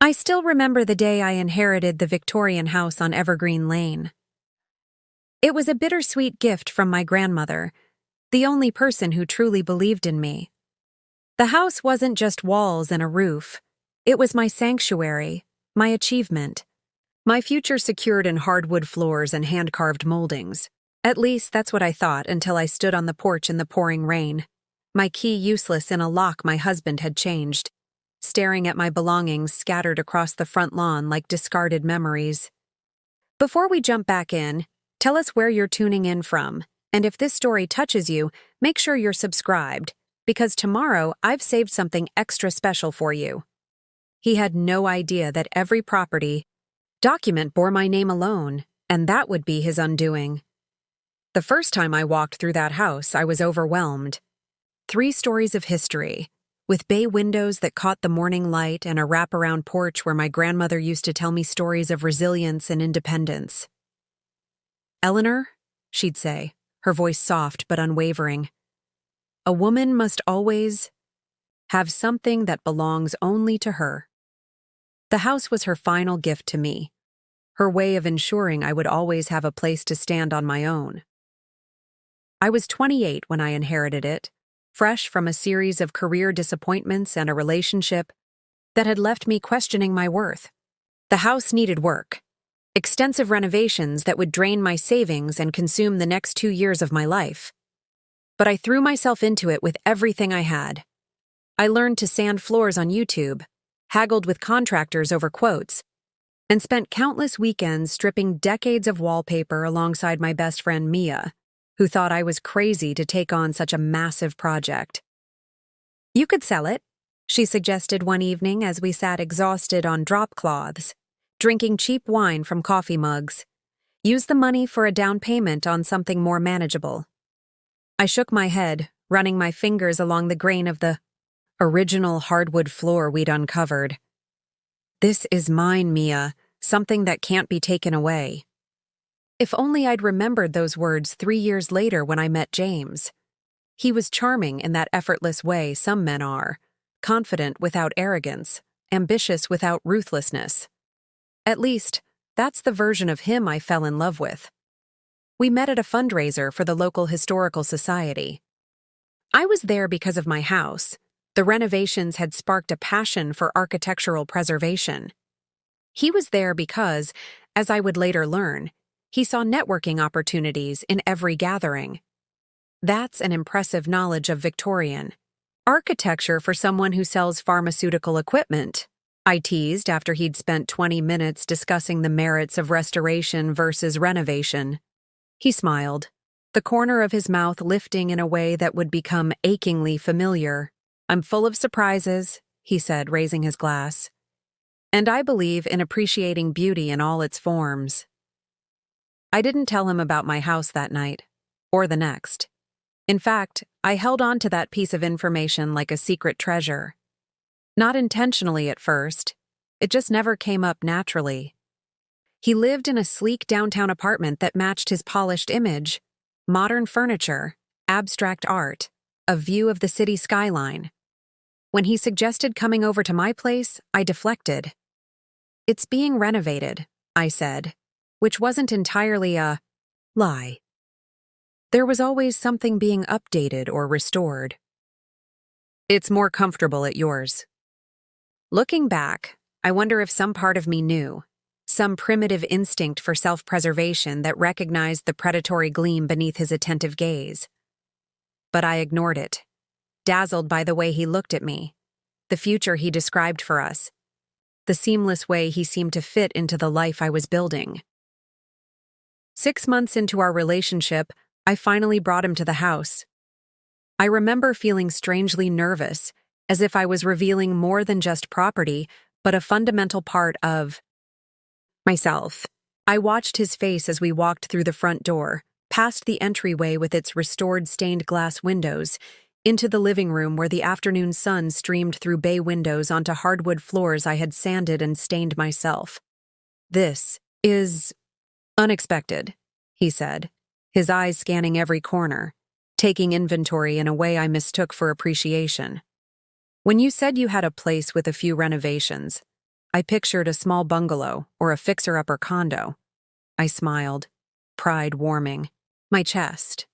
I still remember the day I inherited the Victorian house on Evergreen Lane. It was a bittersweet gift from my grandmother, the only person who truly believed in me. The house wasn't just walls and a roof. It was my sanctuary, my achievement. My future secured in hardwood floors and hand-carved moldings. At least that's what I thought until I stood on the porch in the pouring rain, my key useless in a lock my husband had changed, staring at my belongings scattered across the front lawn like discarded memories. Before we jump back in, tell us where you're tuning in from, and if this story touches you, make sure you're subscribed, because tomorrow I've saved something extra special for you. He had no idea that every property document bore my name alone, and that would be his undoing. The first time I walked through that house, I was overwhelmed. 3 stories of history, with bay windows that caught the morning light and a wraparound porch where my grandmother used to tell me stories of resilience and independence. "Eleanor," she'd say, her voice soft but unwavering, "a woman must always have something that belongs only to her." The house was her final gift to me, her way of ensuring I would always have a place to stand on my own. I was 28 when I inherited it, fresh from a series of career disappointments and a relationship that had left me questioning my worth. The house needed work, extensive renovations that would drain my savings and consume the next 2 years of my life. But I threw myself into it with everything I had. I learned to sand floors on YouTube, haggled with contractors over quotes, and spent countless weekends stripping decades of wallpaper alongside my best friend Mia, who thought I was crazy to take on such a massive project. "You could sell it," she suggested one evening as we sat exhausted on drop cloths, drinking cheap wine from coffee mugs. "Use the money for a down payment on something more manageable." I shook my head, running my fingers along the grain of the original hardwood floor we'd uncovered. "This is mine, Mia, something that can't be taken away." If only I'd remembered those words 3 years later when I met James. He was charming in that effortless way some men are, confident without arrogance, ambitious without ruthlessness. At least, that's the version of him I fell in love with. We met at a fundraiser for the local historical society. I was there because of my house. The renovations had sparked a passion for architectural preservation. He was there because, as I would later learn, he saw networking opportunities in every gathering. That's an impressive knowledge of Victorian architecture for someone who sells pharmaceutical equipment, I teased after he'd spent 20 minutes discussing the merits of restoration versus renovation. He smiled, the corner of his mouth lifting in a way that would become achingly familiar. "I'm full of surprises," he said, raising his glass. "And I believe in appreciating beauty in all its forms." I didn't tell him about my house that night, or the next. In fact, I held on to that piece of information like a secret treasure. Not intentionally at first, it just never came up naturally. He lived in a sleek downtown apartment that matched his polished image: modern furniture, abstract art, a view of the city skyline. When he suggested coming over to my place, I deflected. "It's being renovated," I said, which wasn't entirely a lie. There was always something being updated or restored. "It's more comfortable at yours." Looking back, I wonder if some part of me knew, some primitive instinct for self-preservation that recognized the predatory gleam beneath his attentive gaze. But I ignored it, dazzled by the way he looked at me, the future he described for us, the seamless way he seemed to fit into the life I was building. 6 months into our relationship, I finally brought him to the house. I remember feeling strangely nervous, as if I was revealing more than just property, but a fundamental part of myself. I watched his face as we walked through the front door, past the entryway with its restored stained glass windows, into the living room where the afternoon sun streamed through bay windows onto hardwood floors I had sanded and stained myself. "This is unexpected," he said, his eyes scanning every corner, taking inventory in a way I mistook for appreciation. "When you said you had a place with a few renovations, I pictured a small bungalow or a fixer-upper condo. I smiled, pride warming my chest.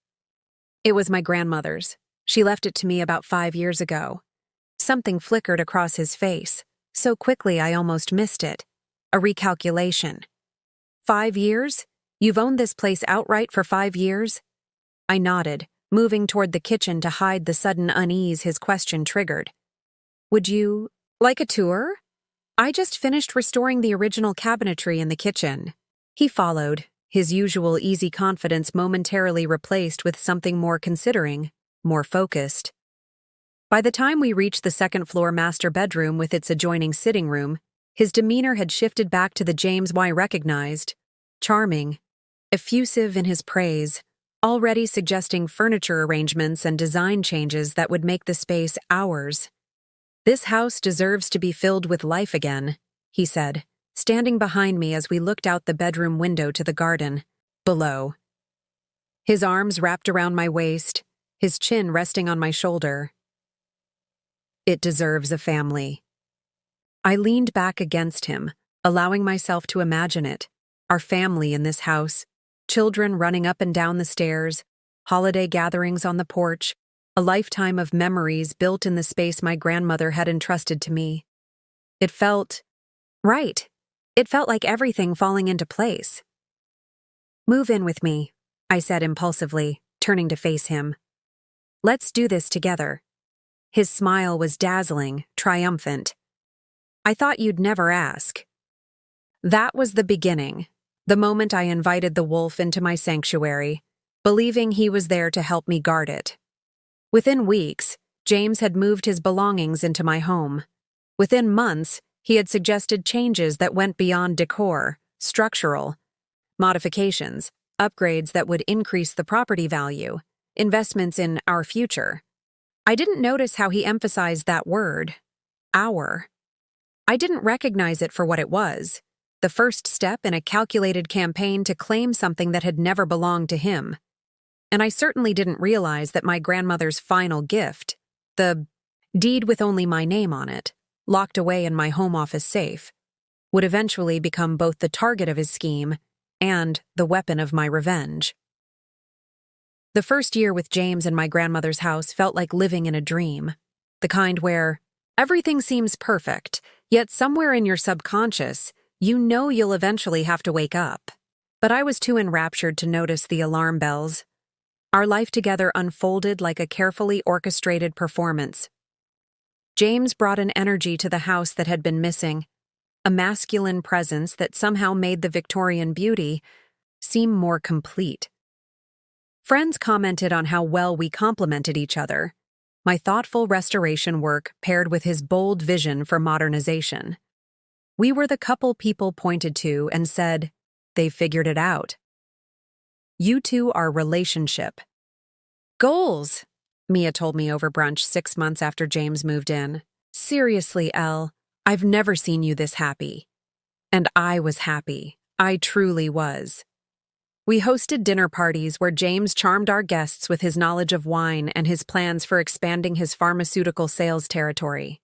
It was my grandmother's. She left it to me about 5 years ago. Something flickered across his face, so quickly I almost missed it. A recalculation. 5 years? You've owned this place outright for 5 years? I nodded, moving toward the kitchen to hide the sudden unease his question triggered. Would you like a tour? I just finished restoring the original cabinetry in the kitchen. He followed, his usual easy confidence momentarily replaced with something more considering, more focused. By the time we reached the second-floor master bedroom with its adjoining sitting room, his demeanor had shifted back to the James I recognized. Charming, effusive in his praise, already suggesting furniture arrangements and design changes that would make the space ours. This house deserves to be filled with life again, he said, standing behind me as we looked out the bedroom window to the garden, below. His arms wrapped around my waist, his chin resting on my shoulder. It deserves a family. I leaned back against him, allowing myself to imagine it. Our family in this house, children running up and down the stairs, holiday gatherings on the porch, a lifetime of memories built in the space my grandmother had entrusted to me. It felt right. It felt like everything falling into place. Move in with me, I said impulsively, turning to face him. Let's do this together. His smile was dazzling, triumphant. I thought you'd never ask. That was the beginning, the moment I invited the wolf into my sanctuary, believing he was there to help me guard it. Within weeks, James had moved his belongings into my home. Within months, he had suggested changes that went beyond decor, structural, modifications, upgrades that would increase the property value, investments in our future. I didn't notice how he emphasized that word, our. I didn't recognize it for what it was, the first step in a calculated campaign to claim something that had never belonged to him. And I certainly didn't realize that my grandmother's final gift, the deed with only my name on it, locked away in my home office safe, would eventually become both the target of his scheme and the weapon of my revenge. The first year with James in my grandmother's house felt like living in a dream, the kind where everything seems perfect, yet somewhere in your subconscious, you know you'll eventually have to wake up. But I was too enraptured to notice the alarm bells. Our life together unfolded like a carefully orchestrated performance. James brought an energy to the house that had been missing, a masculine presence that somehow made the Victorian beauty seem more complete. Friends commented on how well we complemented each other, my thoughtful restoration work paired with his bold vision for modernization. We were the couple people pointed to and said, "They've figured it out. You two are relationship." Goals, Mia told me over brunch 6 months after James moved in. Seriously, Elle, I've never seen you this happy. And I was happy. I truly was. We hosted dinner parties where James charmed our guests with his knowledge of wine and his plans for expanding his pharmaceutical sales territory.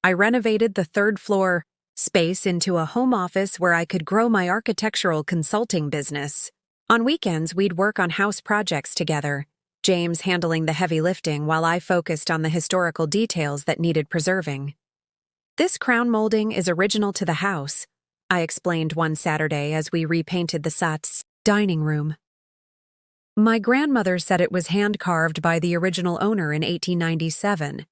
I renovated the third-floor space into a home office where I could grow my architectural consulting business. On weekends, we'd work on house projects together, James handling the heavy lifting while I focused on the historical details that needed preserving. This crown molding is original to the house, I explained one Saturday as we repainted the Sat's dining room. My grandmother said it was hand-carved by the original owner in 1897.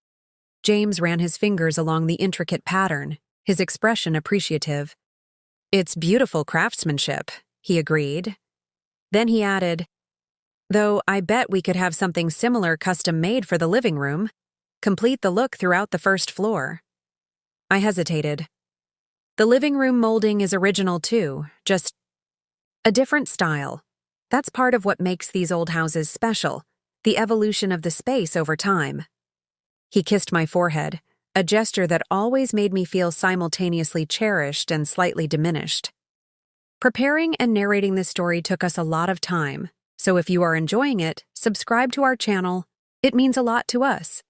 James ran his fingers along the intricate pattern, his expression appreciative. It's beautiful craftsmanship, he agreed. Then he added, though I bet we could have something similar custom-made for the living room, complete the look throughout the first floor. I hesitated. The living room molding is original too, just a different style. That's part of what makes these old houses special, the evolution of the space over time. He kissed my forehead, a gesture that always made me feel simultaneously cherished and slightly diminished. Preparing and narrating this story took us a lot of time, so if you are enjoying it, subscribe to our channel. It means a lot to us.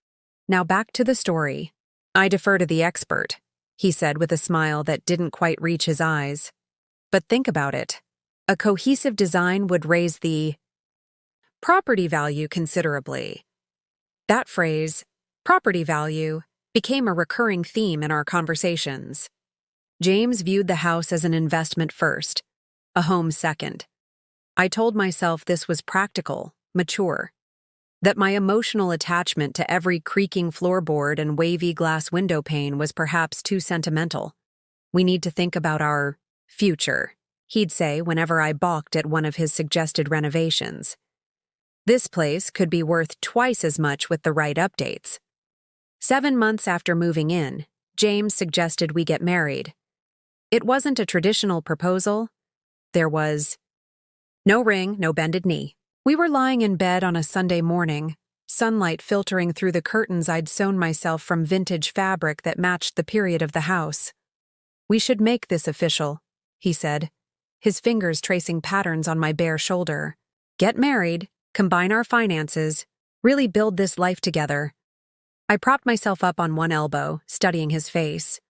Now back to the story. I defer to the expert. he said with a smile that didn't quite reach his eyes. But think about it. A cohesive design would raise the property value considerably. That phrase, property value, became a recurring theme in our conversations. James viewed the house as an investment first, a home second. I told myself this was practical, mature, that my emotional attachment to every creaking floorboard and wavy glass window pane was perhaps too sentimental. We need to think about our future, he'd say whenever I balked at one of his suggested renovations. This place could be worth twice as much with the right updates. 7 months after moving in, James suggested we get married. It wasn't a traditional proposal. There was no ring, no bended knee. We were lying in bed on a Sunday morning, sunlight filtering through the curtains I'd sewn myself from vintage fabric that matched the period of the house. "We should make this official," he said, his fingers tracing patterns on my bare shoulder. "Get married, combine our finances, really build this life together." I propped myself up on one elbow, studying his face.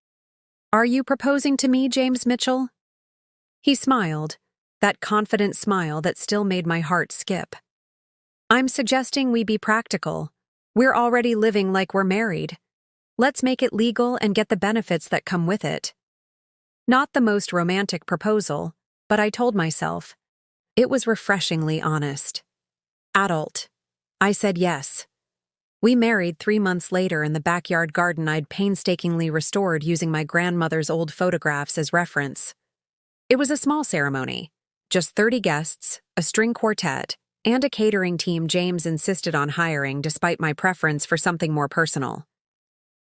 "Are you proposing to me, James Mitchell?" He smiled, that confident smile that still made my heart skip. "I'm suggesting we be practical. We're already living like we're married. Let's make it legal and get the benefits that come with it." Not the most romantic proposal, but I told myself. It was refreshingly honest. Adult. I said yes. We married 3 months later in the backyard garden I'd painstakingly restored using my grandmother's old photographs as reference. It was a small ceremony. Just 30 guests, a string quartet, and a catering team James insisted on hiring despite my preference for something more personal.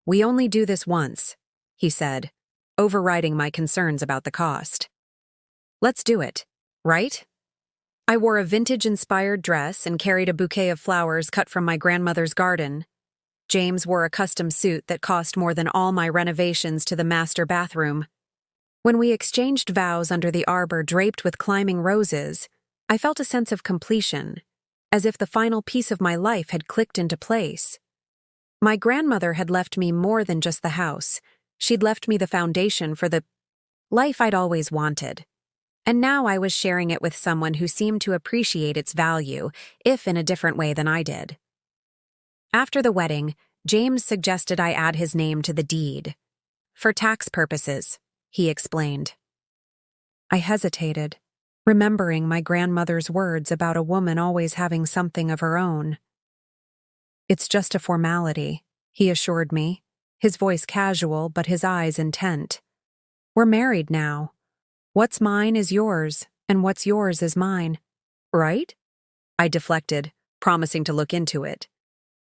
"We only do this once," he said, overriding my concerns about the cost. "Let's do it, right?" I wore a vintage-inspired dress and carried a bouquet of flowers cut from my grandmother's garden. James wore a custom suit that cost more than all my renovations to the master bathroom. When we exchanged vows under the arbor draped with climbing roses, I felt a sense of completion, as if the final piece of my life had clicked into place. My grandmother had left me more than just the house. She'd left me the foundation for the life I'd always wanted. And now I was sharing it with someone who seemed to appreciate its value, if in a different way than I did. After the wedding, James suggested I add his name to the deed. "For tax purposes," he explained. I hesitated, remembering my grandmother's words about a woman always having something of her own. "It's just a formality," he assured me, his voice casual but his eyes intent. "We're married now. What's mine is yours, and what's yours is mine. Right?" I deflected, promising to look into it.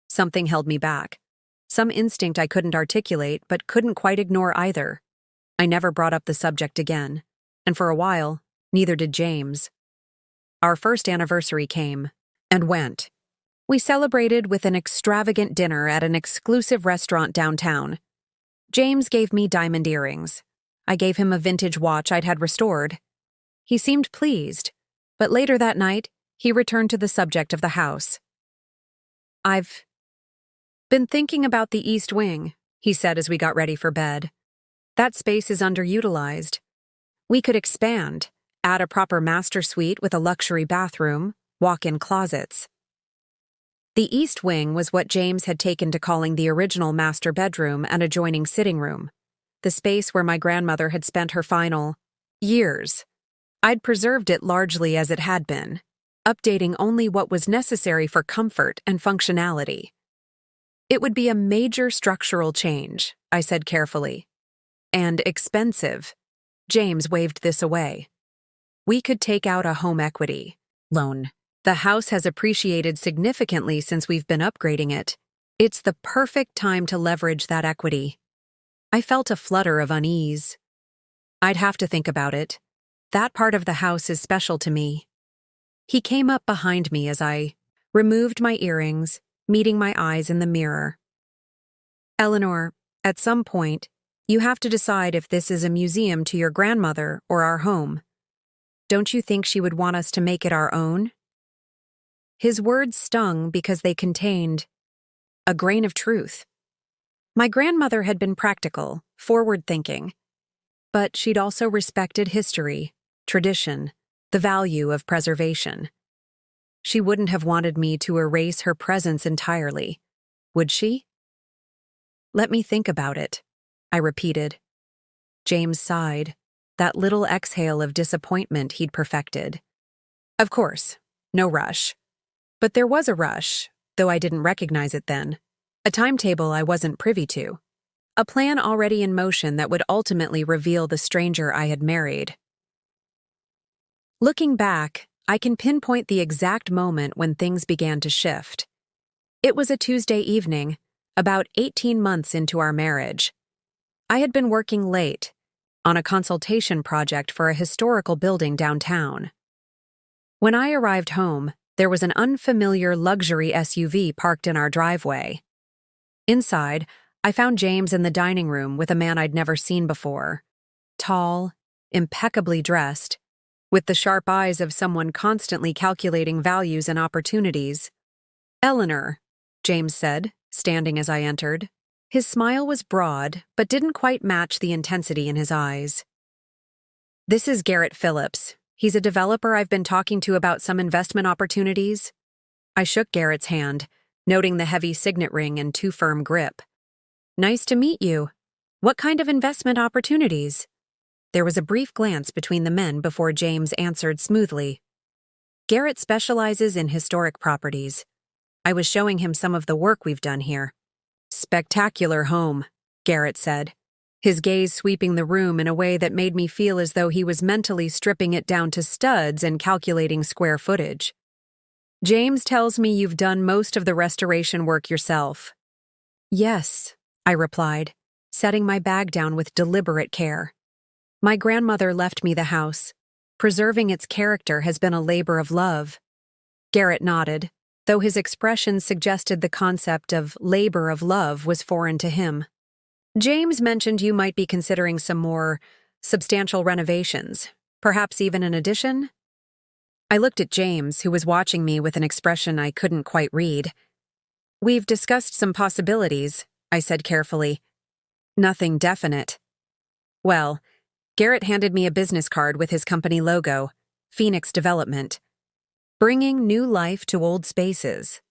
Something held me back. Some instinct I couldn't articulate but couldn't quite ignore either. I never brought up the subject again, and for a while, neither did James. Our first anniversary came and went. We celebrated with an extravagant dinner at an exclusive restaurant downtown. James gave me diamond earrings. I gave him a vintage watch I'd had restored. He seemed pleased, but later that night, he returned to the subject of the house. "I've been thinking about the East Wing," he said as we got ready for bed. "That space is underutilized. We could expand, add a proper master suite with a luxury bathroom, walk-in closets." The East Wing was what James had taken to calling the original master bedroom and adjoining sitting room, the space where my grandmother had spent her final years. I'd preserved it largely as it had been, updating only what was necessary for comfort and functionality. "It would be a major structural change," I said carefully. "And expensive." James waved this away. "We could take out a home equity loan. The house has appreciated significantly since we've been upgrading it. It's the perfect time to leverage that equity." I felt a flutter of unease. "I'd have to think about it. That part of the house is special to me." He came up behind me as I removed my earrings, meeting my eyes in the mirror. "Eleanor, at some point, you have to decide if this is a museum to your grandmother or our home. Don't you think she would want us to make it our own?" His words stung because they contained a grain of truth. My grandmother had been practical, forward-thinking, but she'd also respected history, tradition, the value of preservation. She wouldn't have wanted me to erase her presence entirely, would she? Let me think about it, I repeated. James sighed, that little exhale of disappointment he'd perfected. Of course, no rush. But there was a rush, though I didn't recognize it then. A timetable I wasn't privy to. A plan already in motion that would ultimately reveal the stranger I had married. Looking back, I can pinpoint the exact moment when things began to shift. It was a Tuesday evening, about 18 months into our marriage. I had been working late, on a consultation project for a historical building downtown. When I arrived home, there was an unfamiliar luxury SUV parked in our driveway. Inside, I found James in the dining room with a man I'd never seen before. Tall, impeccably dressed, with the sharp eyes of someone constantly calculating values and opportunities. "Eleanor," James said, standing as I entered. His smile was broad, but didn't quite match the intensity in his eyes. "This is Garrett Phillips. He's a developer I've been talking to about some investment opportunities." I shook Garrett's hand, noting the heavy signet ring and too firm grip. "Nice to meet you. What kind of investment opportunities?" There was a brief glance between the men before James answered smoothly. "Garrett specializes in historic properties. I was showing him some of the work we've done here." "Spectacular home," Garrett said, his gaze sweeping the room in a way that made me feel as though he was mentally stripping it down to studs and calculating square footage. "James tells me you've done most of the restoration work yourself." "Yes," I replied, setting my bag down with deliberate care. "My grandmother left me the house. Preserving its character has been a labor of love." Garrett nodded, though his expression suggested the concept of labor of love was foreign to him. "James mentioned you might be considering some more substantial renovations, perhaps even an addition?" I looked at James, who was watching me with an expression I couldn't quite read. "We've discussed some possibilities," I said carefully. "Nothing definite." "Well," Garrett handed me a business card with his company logo, Phoenix Development. "Bringing new life to old spaces.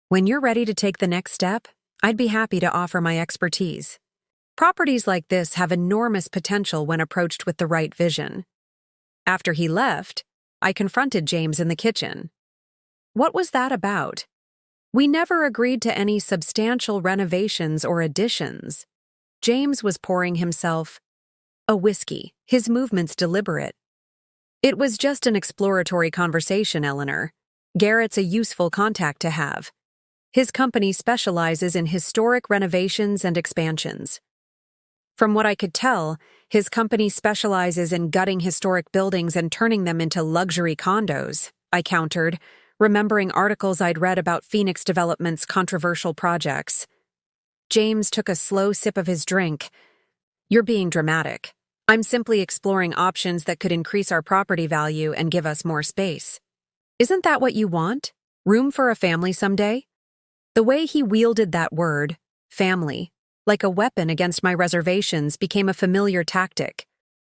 When you're ready to take the next step, I'd be happy to offer my expertise. Properties like this have enormous potential when approached with the right vision." After he left, I confronted James in the kitchen. "What was that about? We never agreed to any substantial renovations or additions." James was pouring himself a whiskey, his movements deliberate. "It was just an exploratory conversation, Eleanor. Garrett's a useful contact to have. His company specializes in historic renovations and expansions." "From what I could tell, his company specializes in gutting historic buildings and turning them into luxury condos," I countered, remembering articles I'd read about Phoenix Development's controversial projects. James took a slow sip of his drink. "You're being dramatic. I'm simply exploring options that could increase our property value and give us more space." "Isn't that what you want? Room for a family someday?" The way he wielded that word, family, like a weapon against my reservations became a familiar tactic.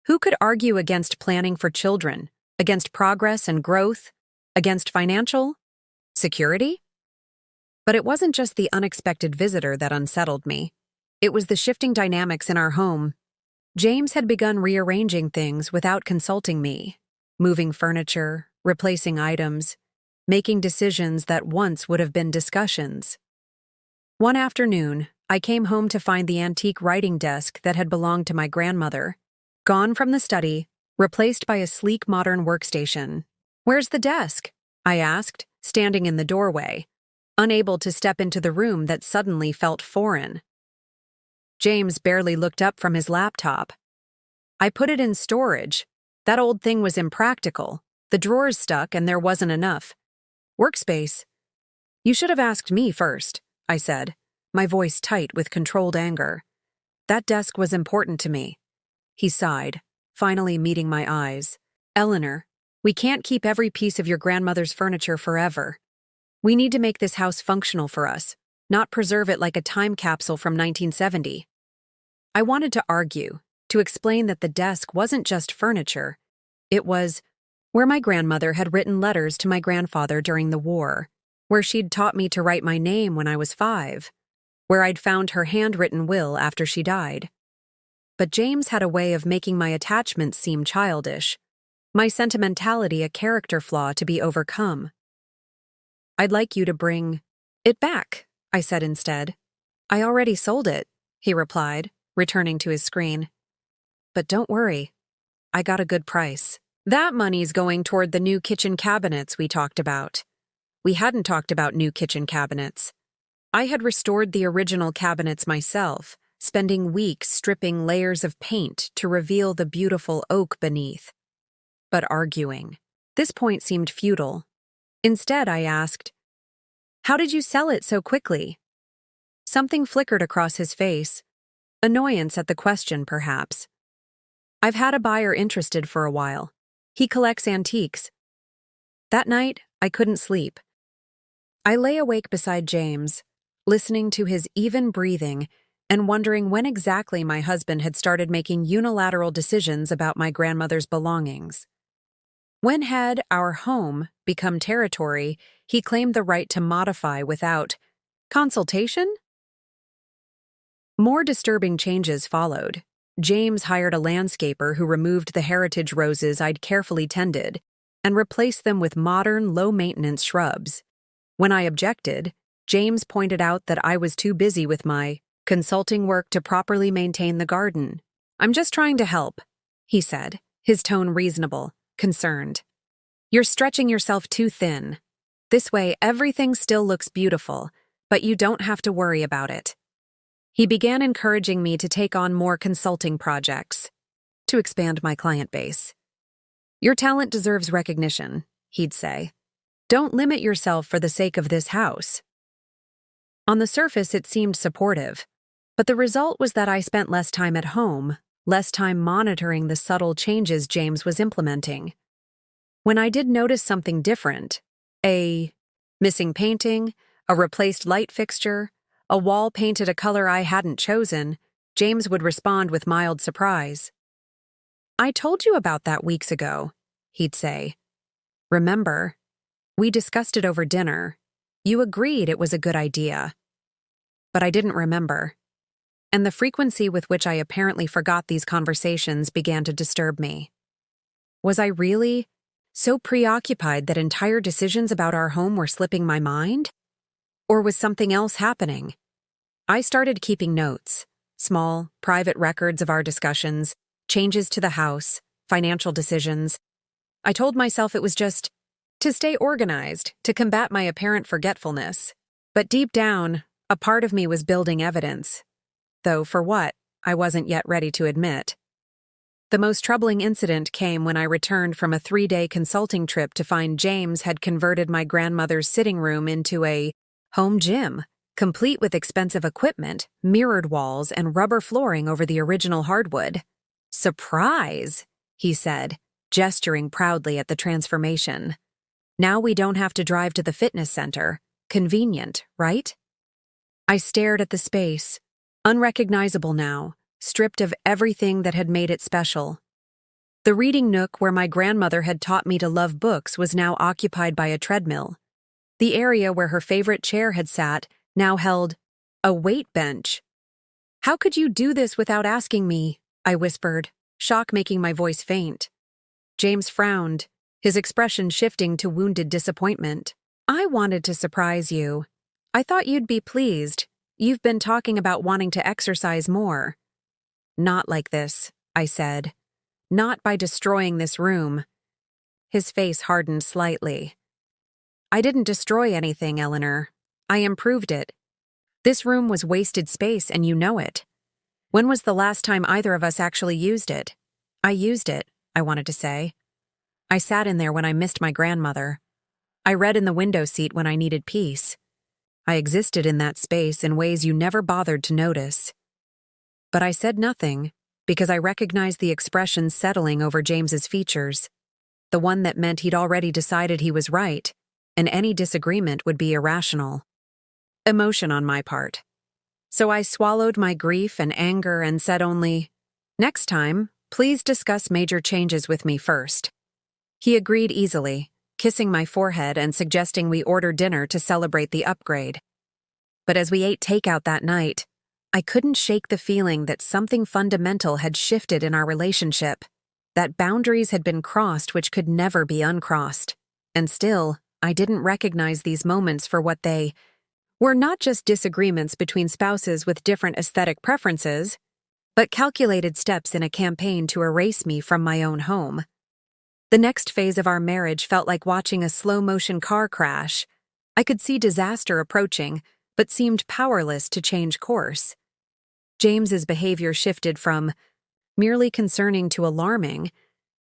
Who could argue against planning for children, against progress and growth, against financial security? But it wasn't just the unexpected visitor that unsettled me. It was the shifting dynamics in our home. James had begun rearranging things without consulting me, moving furniture, replacing items, making decisions that once would have been discussions. One afternoon, I came home to find the antique writing desk that had belonged to my grandmother, gone from the study, replaced by a sleek modern workstation. "Where's the desk?" I asked, standing in the doorway, unable to step into the room that suddenly felt foreign. James barely looked up from his laptop. "I put it in storage. That old thing was impractical. The drawers stuck and there wasn't enough. Workspace." "You should have asked me first," I said, my voice tight with controlled anger. "That desk was important to me." He sighed, finally meeting my eyes. "Eleanor, we can't keep every piece of your grandmother's furniture forever. We need to make this house functional for us, not preserve it like a time capsule from 1970. I wanted to argue, to explain that the desk wasn't just furniture. It was where my grandmother had written letters to my grandfather during the war, where she'd taught me to write my name when I was 5, where I'd found her handwritten will after she died. But James had a way of making my attachments seem childish, my sentimentality a character flaw to be overcome. "I'd like you to bring it back," I said instead. "I already sold it," he replied, returning to his screen. "But don't worry, I got a good price. That money's going toward the new kitchen cabinets we talked about." We hadn't talked about new kitchen cabinets. I had restored the original cabinets myself, spending weeks stripping layers of paint to reveal the beautiful oak beneath. But arguing. This point seemed futile. Instead, I asked, "How did you sell it so quickly?" Something flickered across his face. Annoyance at the question, perhaps. "I've had a buyer interested for a while. He collects antiques." That night, I couldn't sleep. I lay awake beside James, listening to his even breathing and wondering when exactly my husband had started making unilateral decisions about my grandmother's belongings. When had our home become territory he claimed the right to modify without consultation? More disturbing changes followed. James hired a landscaper who removed the heritage roses I'd carefully tended and replaced them with modern, low-maintenance shrubs. When I objected, James pointed out that I was too busy with my consulting work to properly maintain the garden. "I'm just trying to help," he said, his tone reasonable, concerned. "You're stretching yourself too thin. This way, everything still looks beautiful, but you don't have to worry about it." He began encouraging me to take on more consulting projects, to expand my client base. "Your talent deserves recognition," he'd say. "Don't limit yourself for the sake of this house." On the surface, it seemed supportive, but the result was that I spent less time at home, less time monitoring the subtle changes James was implementing. When I did notice something different, a missing painting, a replaced light fixture, a wall painted a color I hadn't chosen, James would respond with mild surprise. "I told you about that weeks ago," he'd say. "Remember? We discussed it over dinner. You agreed it was a good idea." But I didn't remember. And the frequency with which I apparently forgot these conversations began to disturb me. Was I really so preoccupied that entire decisions about our home were slipping my mind? Or was something else happening? I started keeping notes, small, private records of our discussions, changes to the house, financial decisions. I told myself it was just to stay organized, to combat my apparent forgetfulness. But deep down, a part of me was building evidence. Though for what, I wasn't yet ready to admit. The most troubling incident came when I returned from a 3-day consulting trip to find James had converted my grandmother's sitting room into a home gym, complete with expensive equipment, mirrored walls, and rubber flooring over the original hardwood. "Surprise," he said, gesturing proudly at the transformation. "Now we don't have to drive to the fitness center. Convenient, right?" I stared at the space, unrecognizable now, stripped of everything that had made it special. The reading nook where my grandmother had taught me to love books was now occupied by a treadmill. The area where her favorite chair had sat now held a weight bench. "How could you do this without asking me?" I whispered, shock making my voice faint. James frowned, his expression shifting to wounded disappointment. "I wanted to surprise you. I thought you'd be pleased. You've been talking about wanting to exercise more." "Not like this," I said. "Not by destroying this room." His face hardened slightly. "I didn't destroy anything, Eleanor. I improved it. This room was wasted space, and you know it. When was the last time either of us actually used it?" "I used it," I wanted to say. "I sat in there when I missed my grandmother. I read in the window seat when I needed peace. I existed in that space in ways you never bothered to notice." But I said nothing because I recognized the expression settling over James's features, the one that meant he'd already decided he was right, and any disagreement would be irrational. emotion on my part. So I swallowed my grief and anger and said only, "Next time, please discuss major changes with me first." He agreed easily, kissing my forehead and suggesting we order dinner to celebrate the upgrade. But as we ate takeout that night, I couldn't shake the feeling that something fundamental had shifted in our relationship, that boundaries had been crossed which could never be uncrossed. And still, I didn't recognize these moments for what they were: not just disagreements between spouses with different aesthetic preferences, but calculated steps in a campaign to erase me from my own home. The next phase of our marriage felt like watching a slow-motion car crash. I could see disaster approaching, but seemed powerless to change course. James's behavior shifted from merely concerning to alarming,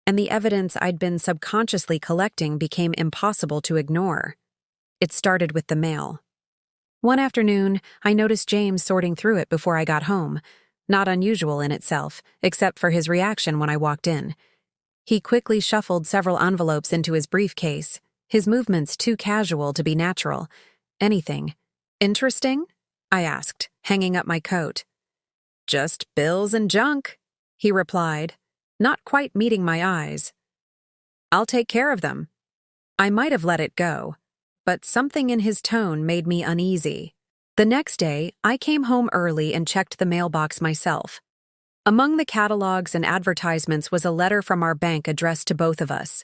and the evidence I'd been subconsciously collecting became impossible to ignore. It started with the mail. One afternoon, I noticed James sorting through it before I got home, not unusual in itself, except for his reaction when I walked in. He quickly shuffled several envelopes into his briefcase, his movements too casual to be natural. "Anything interesting?" I asked, hanging up my coat. "Just bills and junk," he replied, not quite meeting my eyes. "I'll take care of them." I might have let it go, but something in his tone made me uneasy. The next day, I came home early and checked the mailbox myself. Among the catalogs and advertisements was a letter from our bank addressed to both of us.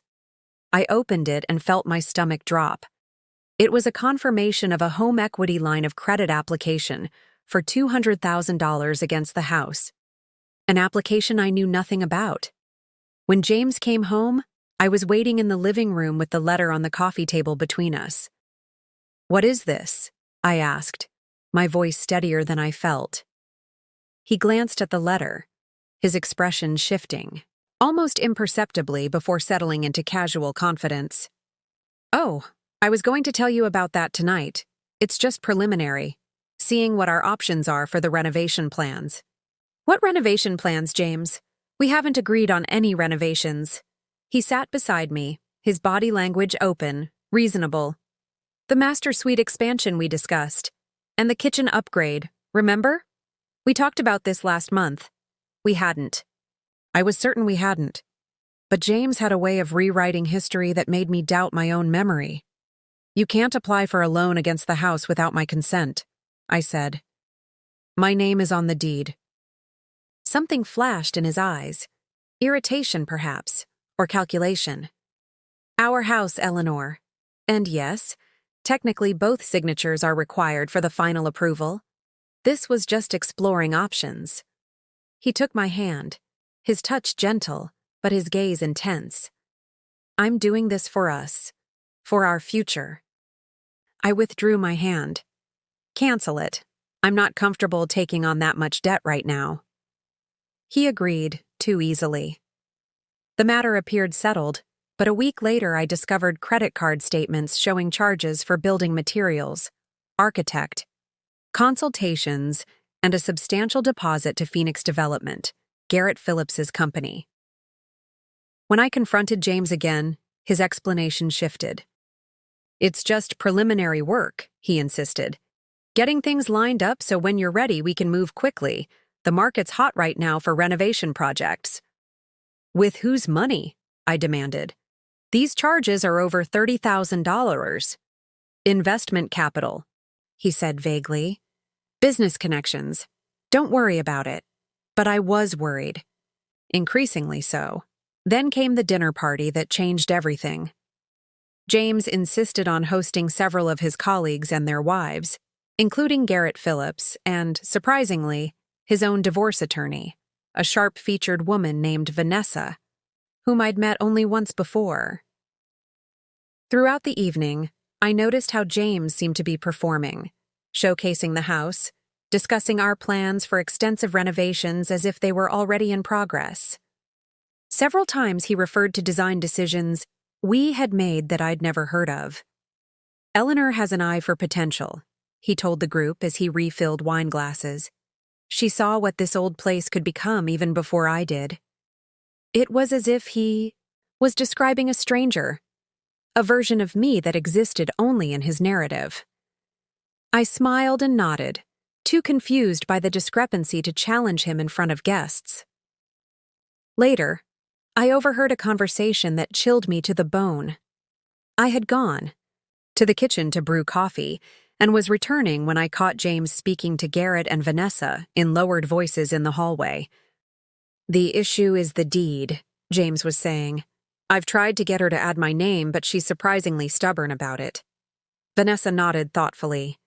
I opened it and felt my stomach drop. It was a confirmation of a home equity line of credit application for $200,000 against the house, an application I knew nothing about. When James came home, I was waiting in the living room with the letter on the coffee table between us. "What is this?" I asked, my voice steadier than I felt. He glanced at the letter, his expression shifting, almost imperceptibly before settling into casual confidence. "Oh, I was going to tell you about that tonight. It's just preliminary, seeing what our options are for the renovation plans." "What renovation plans, James? We haven't agreed on any renovations." He sat beside me, his body language open, reasonable. "The master suite expansion we discussed, and the kitchen upgrade, remember? We talked about this last month." We hadn't. I was certain we hadn't. But James had a way of rewriting history that made me doubt my own memory. "You can't apply for a loan against the house without my consent," I said. "My name is on the deed." Something flashed in his eyes. Irritation, perhaps, or calculation. "Our house, Eleanor. And yes, technically both signatures are required for the final approval. This was just exploring options." He took my hand, his touch gentle, but his gaze intense. "I'm doing this for us, for our future." I withdrew my hand. "Cancel it. I'm not comfortable taking on that much debt right now." He agreed, too easily. The matter appeared settled, but a week later I discovered credit card statements showing charges for building materials, architect, consultations, and a substantial deposit to Phoenix Development, Garrett Phillips's company. When I confronted James again, his explanation shifted. "It's just preliminary work," he insisted. "Getting things lined up so when you're ready we can move quickly. The market's hot right now for renovation projects." "With whose money?" I demanded. "These charges are over $30,000. "Investment capital," he said vaguely. "Business connections. Don't worry about it." But I was worried. Increasingly so. Then came the dinner party that changed everything. James insisted on hosting several of his colleagues and their wives, including Garrett Phillips and, surprisingly, his own divorce attorney, a sharp-featured woman named Vanessa, whom I'd met only once before. Throughout the evening, I noticed how James seemed to be performing, showcasing the house, discussing our plans for extensive renovations as if they were already in progress. Several times he referred to design decisions we had made that I'd never heard of. "Eleanor has an eye for potential," he told the group as he refilled wine glasses. "She saw what this old place could become even before I did." It was as if he was describing a stranger, a version of me that existed only in his narrative. I smiled and nodded, too confused by the discrepancy to challenge him in front of guests. Later, I overheard a conversation that chilled me to the bone. I had gone to the kitchen to brew coffee and was returning when I caught James speaking to Garrett and Vanessa in lowered voices in the hallway. "The issue is the deed," James was saying. "I've tried to get her to add my name, but she's surprisingly stubborn about it." Vanessa nodded thoughtfully.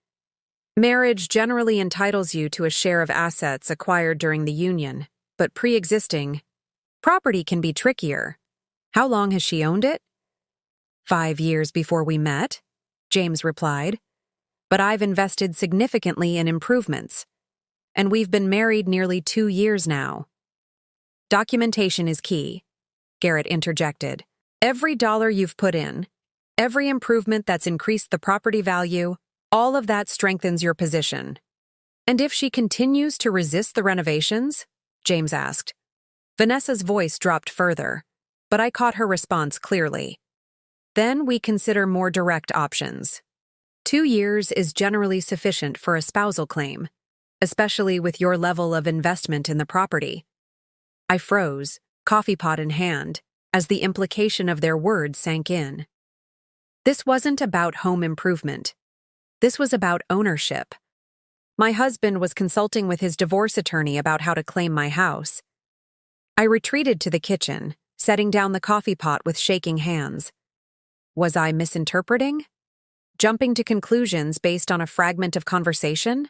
"Marriage generally entitles you to a share of assets acquired during the union, but pre-existing property can be trickier. How long has she owned it?" "5 years before we met," James replied. "But I've invested significantly in improvements. And we've been married nearly 2 years now." "Documentation is key," Garrett interjected. "Every dollar you've put in, every improvement that's increased the property value, all of that strengthens your position." "And if she continues to resist the renovations?" James asked. Vanessa's voice dropped further, but I caught her response clearly. "Then we consider more direct options. 2 years is generally sufficient for a spousal claim, especially with your level of investment in the property." I froze, coffee pot in hand, as the implication of their words sank in. This wasn't about home improvement. This was about ownership. My husband was consulting with his divorce attorney about how to claim my house. I retreated to the kitchen, setting down the coffee pot with shaking hands. Was I misinterpreting? Jumping to conclusions based on a fragment of conversation?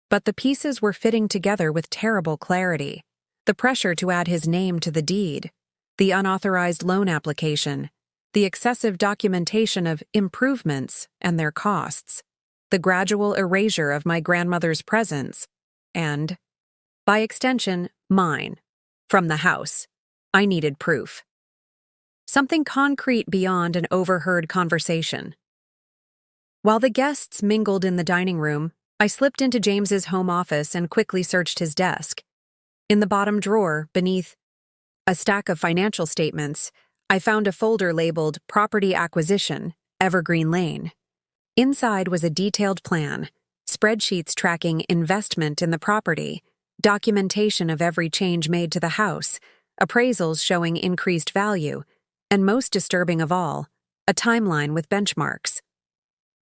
But the pieces were fitting together with terrible clarity. The pressure to add his name to the deed, the unauthorized loan application, the excessive documentation of improvements and their costs, the gradual erasure of my grandmother's presence, and, by extension, mine, from the house. I needed proof. Something concrete beyond an overheard conversation. While the guests mingled in the dining room, I slipped into James's home office and quickly searched his desk. In the bottom drawer, beneath a stack of financial statements, I found a folder labeled Property Acquisition, Evergreen Lane. Inside was a detailed plan, spreadsheets tracking investment in the property, documentation of every change made to the house, appraisals showing increased value, and most disturbing of all, a timeline with benchmarks.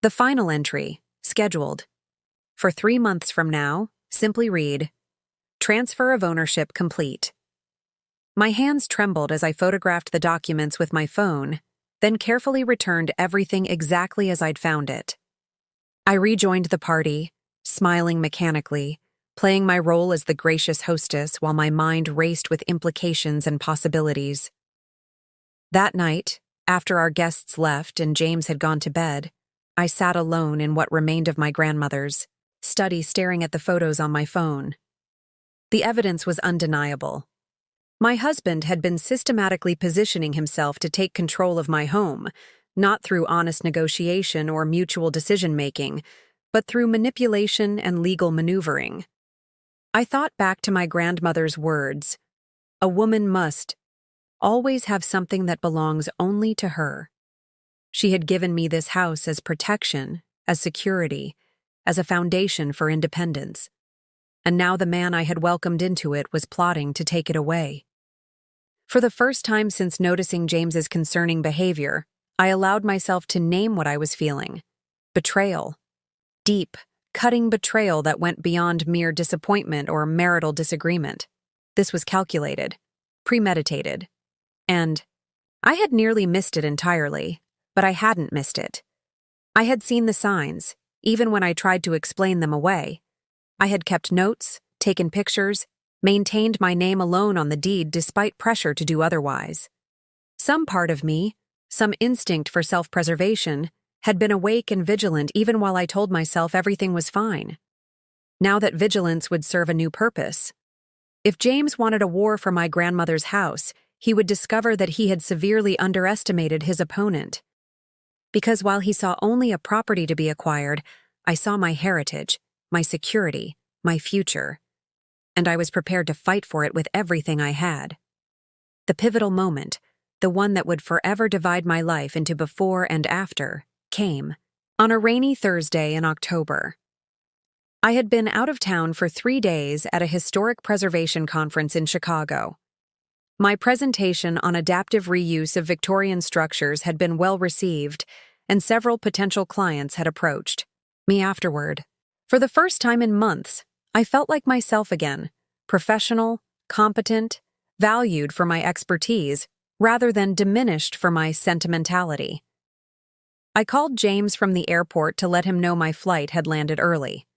The final entry, scheduled. For 3 months from now, simply read, "Transfer of ownership complete." My hands trembled as I photographed the documents with my phone, then carefully returned everything exactly as I'd found it. I rejoined the party, smiling mechanically, playing my role as the gracious hostess while my mind raced with implications and possibilities. That night, after our guests left and James had gone to bed, I sat alone in what remained of my grandmother's study, staring at the photos on my phone. The evidence was undeniable. My husband had been systematically positioning himself to take control of my home, not through honest negotiation or mutual decision-making, but through manipulation and legal maneuvering. I thought back to my grandmother's words, "A woman must always have something that belongs only to her." She had given me this house as protection, as security, as a foundation for independence. And now the man I had welcomed into it was plotting to take it away. For the first time since noticing James's concerning behavior, I allowed myself to name what I was feeling. Betrayal. Deep, cutting betrayal that went beyond mere disappointment or marital disagreement. This was calculated, premeditated, and I had nearly missed it entirely, but I hadn't missed it. I had seen the signs, even when I tried to explain them away. I had kept notes, taken pictures, maintained my name alone on the deed despite pressure to do otherwise. Some part of me, some instinct for self-preservation, had been awake and vigilant even while I told myself everything was fine. Now that vigilance would serve a new purpose. If James wanted a war for my grandmother's house, he would discover that he had severely underestimated his opponent. Because while he saw only a property to be acquired, I saw my heritage, my security, my future. And I was prepared to fight for it with everything I had. The pivotal moment, the one that would forever divide my life into before and after, came, On a rainy Thursday in October. I had been out of town for 3 days at a historic preservation conference in Chicago. My presentation on adaptive reuse of Victorian structures had been well received, and several potential clients had approached me afterward. For the first time in months, I felt like myself again, professional, competent, valued for my expertise, rather than diminished for my sentimentality. I called James from the airport to let him know my flight had landed early.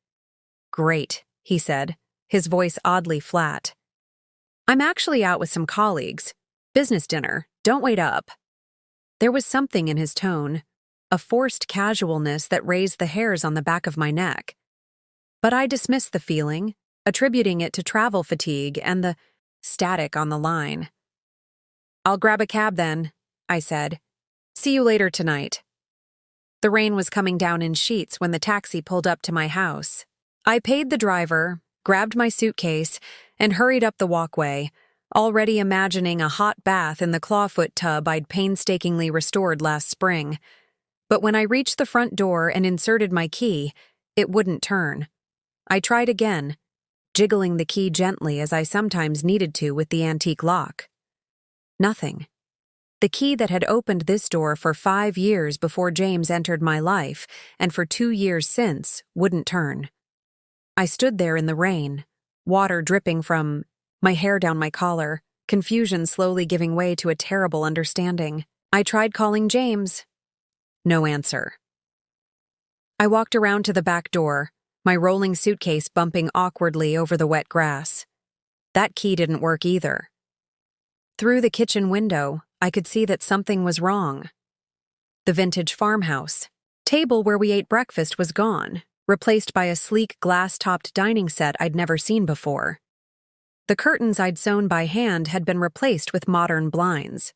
"Great," he said, his voice oddly flat. "I'm actually out with some colleagues. Business dinner, don't wait up." There was something in his tone, a forced casualness that raised the hairs on the back of my neck. But I dismissed the feeling, attributing it to travel fatigue and the static on the line. "I'll grab a cab then," I said. "See you later tonight." The rain was coming down in sheets when the taxi pulled up to my house. I paid the driver, grabbed my suitcase, and hurried up the walkway, already imagining a hot bath in the clawfoot tub I'd painstakingly restored last spring. But when I reached the front door and inserted my key, it wouldn't turn. I tried again, jiggling the key gently as I sometimes needed to with the antique lock. Nothing. The key that had opened this door for 5 years before James entered my life, and for 2 years since, wouldn't turn. I stood there in the rain, water dripping from my hair down my collar, confusion slowly giving way to a terrible understanding. I tried calling James. No answer. I walked around to the back door, my rolling suitcase bumping awkwardly over the wet grass. That key didn't work either. Through the kitchen window, I could see that something was wrong. The vintage farmhouse table where we ate breakfast was gone, replaced by a sleek glass-topped dining set I'd never seen before. The curtains I'd sewn by hand had been replaced with modern blinds.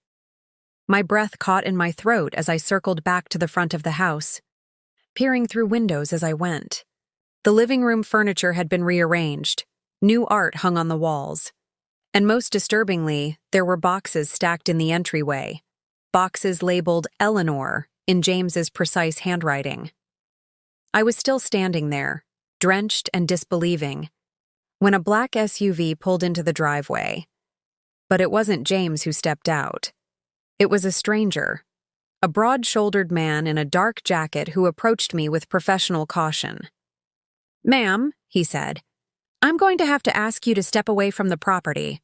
My breath caught in my throat as I circled back to the front of the house, peering through windows as I went. The living room furniture had been rearranged, new art hung on the walls. And most disturbingly, there were boxes stacked in the entryway, boxes labeled Eleanor in James's precise handwriting. I was still standing there, drenched and disbelieving, when a black SUV pulled into the driveway. But it wasn't James who stepped out. It was a stranger, a broad-shouldered man in a dark jacket who approached me with professional caution. "Ma'am," he said, "I'm going to have to ask you to step away from the property."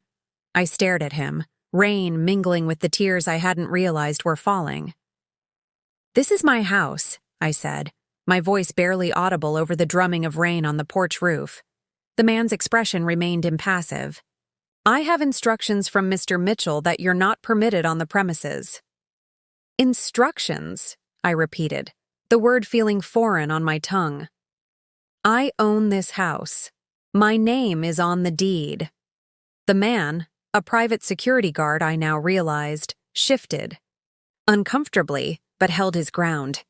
I stared at him, rain mingling with the tears I hadn't realized were falling. "This is my house," I said, my voice barely audible over the drumming of rain on the porch roof. The man's expression remained impassive. "I have instructions from Mr. Mitchell that you're not permitted on the premises." "Instructions," I repeated, the word feeling foreign on my tongue. "I own this house. My name is on the deed." The man, a private security guard I now realized, shifted. Uncomfortably, but held his ground.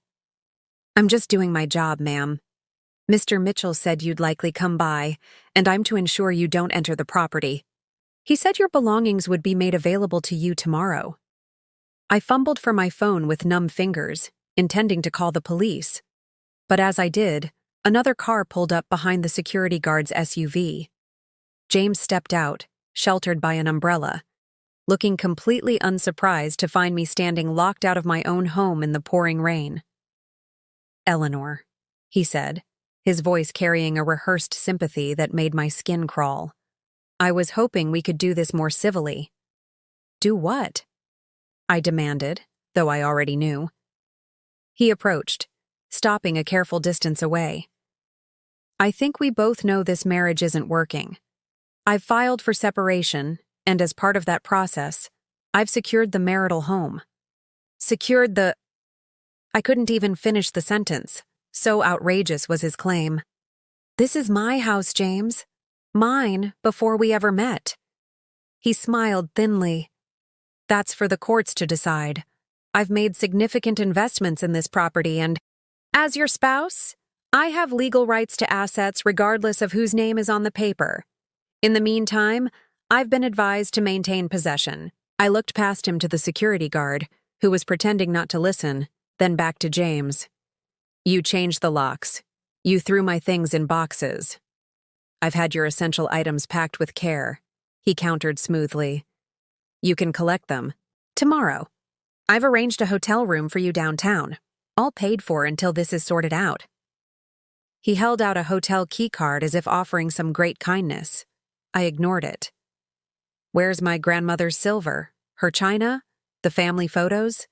"I'm just doing my job, ma'am. Mr. Mitchell said you'd likely come by, and I'm to ensure you don't enter the property. He said your belongings would be made available to you tomorrow." I fumbled for my phone with numb fingers, intending to call the police. But as I did, another car pulled up behind the security guard's SUV. James stepped out, sheltered by an umbrella, looking completely unsurprised to find me standing locked out of my own home in the pouring rain. "Eleanor," he said, his voice carrying a rehearsed sympathy that made my skin crawl. "I was hoping we could do this more civilly." "Do what?" I demanded, though I already knew. He approached, stopping a careful distance away. "I think we both know this marriage isn't working. I've filed for separation, and as part of that process, I've secured the marital home." Secured the... I couldn't even finish the sentence. So outrageous was his claim. "This is my house, James. Mine before we ever met." He smiled thinly. "That's for the courts to decide. I've made significant investments in this property and, as your spouse, I have legal rights to assets regardless of whose name is on the paper. In the meantime, I've been advised to maintain possession." I looked past him to the security guard, who was pretending not to listen, then back to James. You changed the locks. You threw my things in boxes. I've had your essential items packed with care, he countered smoothly. You can collect them. Tomorrow. I've arranged a hotel room for you downtown, all paid for until this is sorted out. He held out a hotel key card as if offering some great kindness. I ignored it. Where's my grandmother's silver? Her china? The family photos?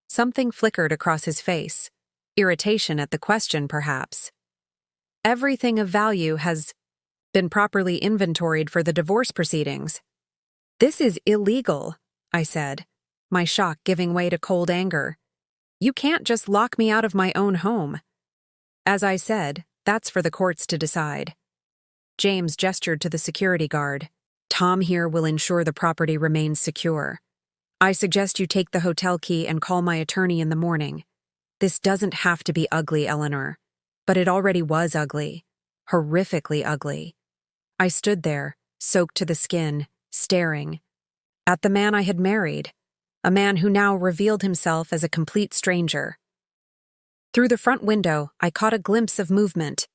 Something flickered across his face. Irritation at the question, perhaps. Everything of value has been properly inventoried for the divorce proceedings. This is illegal, I said, my shock giving way to cold anger. You can't just lock me out of my own home. As I said, that's for the courts to decide. James gestured to the security guard. Tom here will ensure the property remains secure. I suggest you take the hotel key and call my attorney in the morning. This doesn't have to be ugly, Eleanor. But it already was ugly. Horrifically ugly. I stood there, soaked to the skin, staring. At the man I had married. A man who now revealed himself as a complete stranger. Through the front window, I caught a glimpse of movement.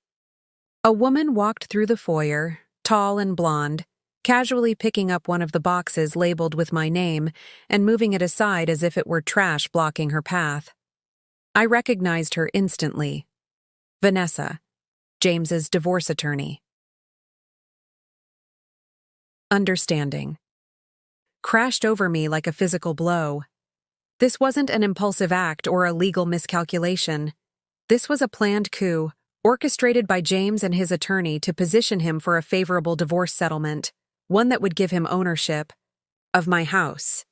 A woman walked through the foyer, tall and blonde, casually picking up one of the boxes labeled with my name and moving it aside as if it were trash blocking her path. I recognized her instantly. Vanessa, James's divorce attorney. Understanding crashed over me like a physical blow. This wasn't an impulsive act or a legal miscalculation. This was a planned coup, orchestrated by James and his attorney to position him for a favorable divorce settlement, one that would give him ownership of my house.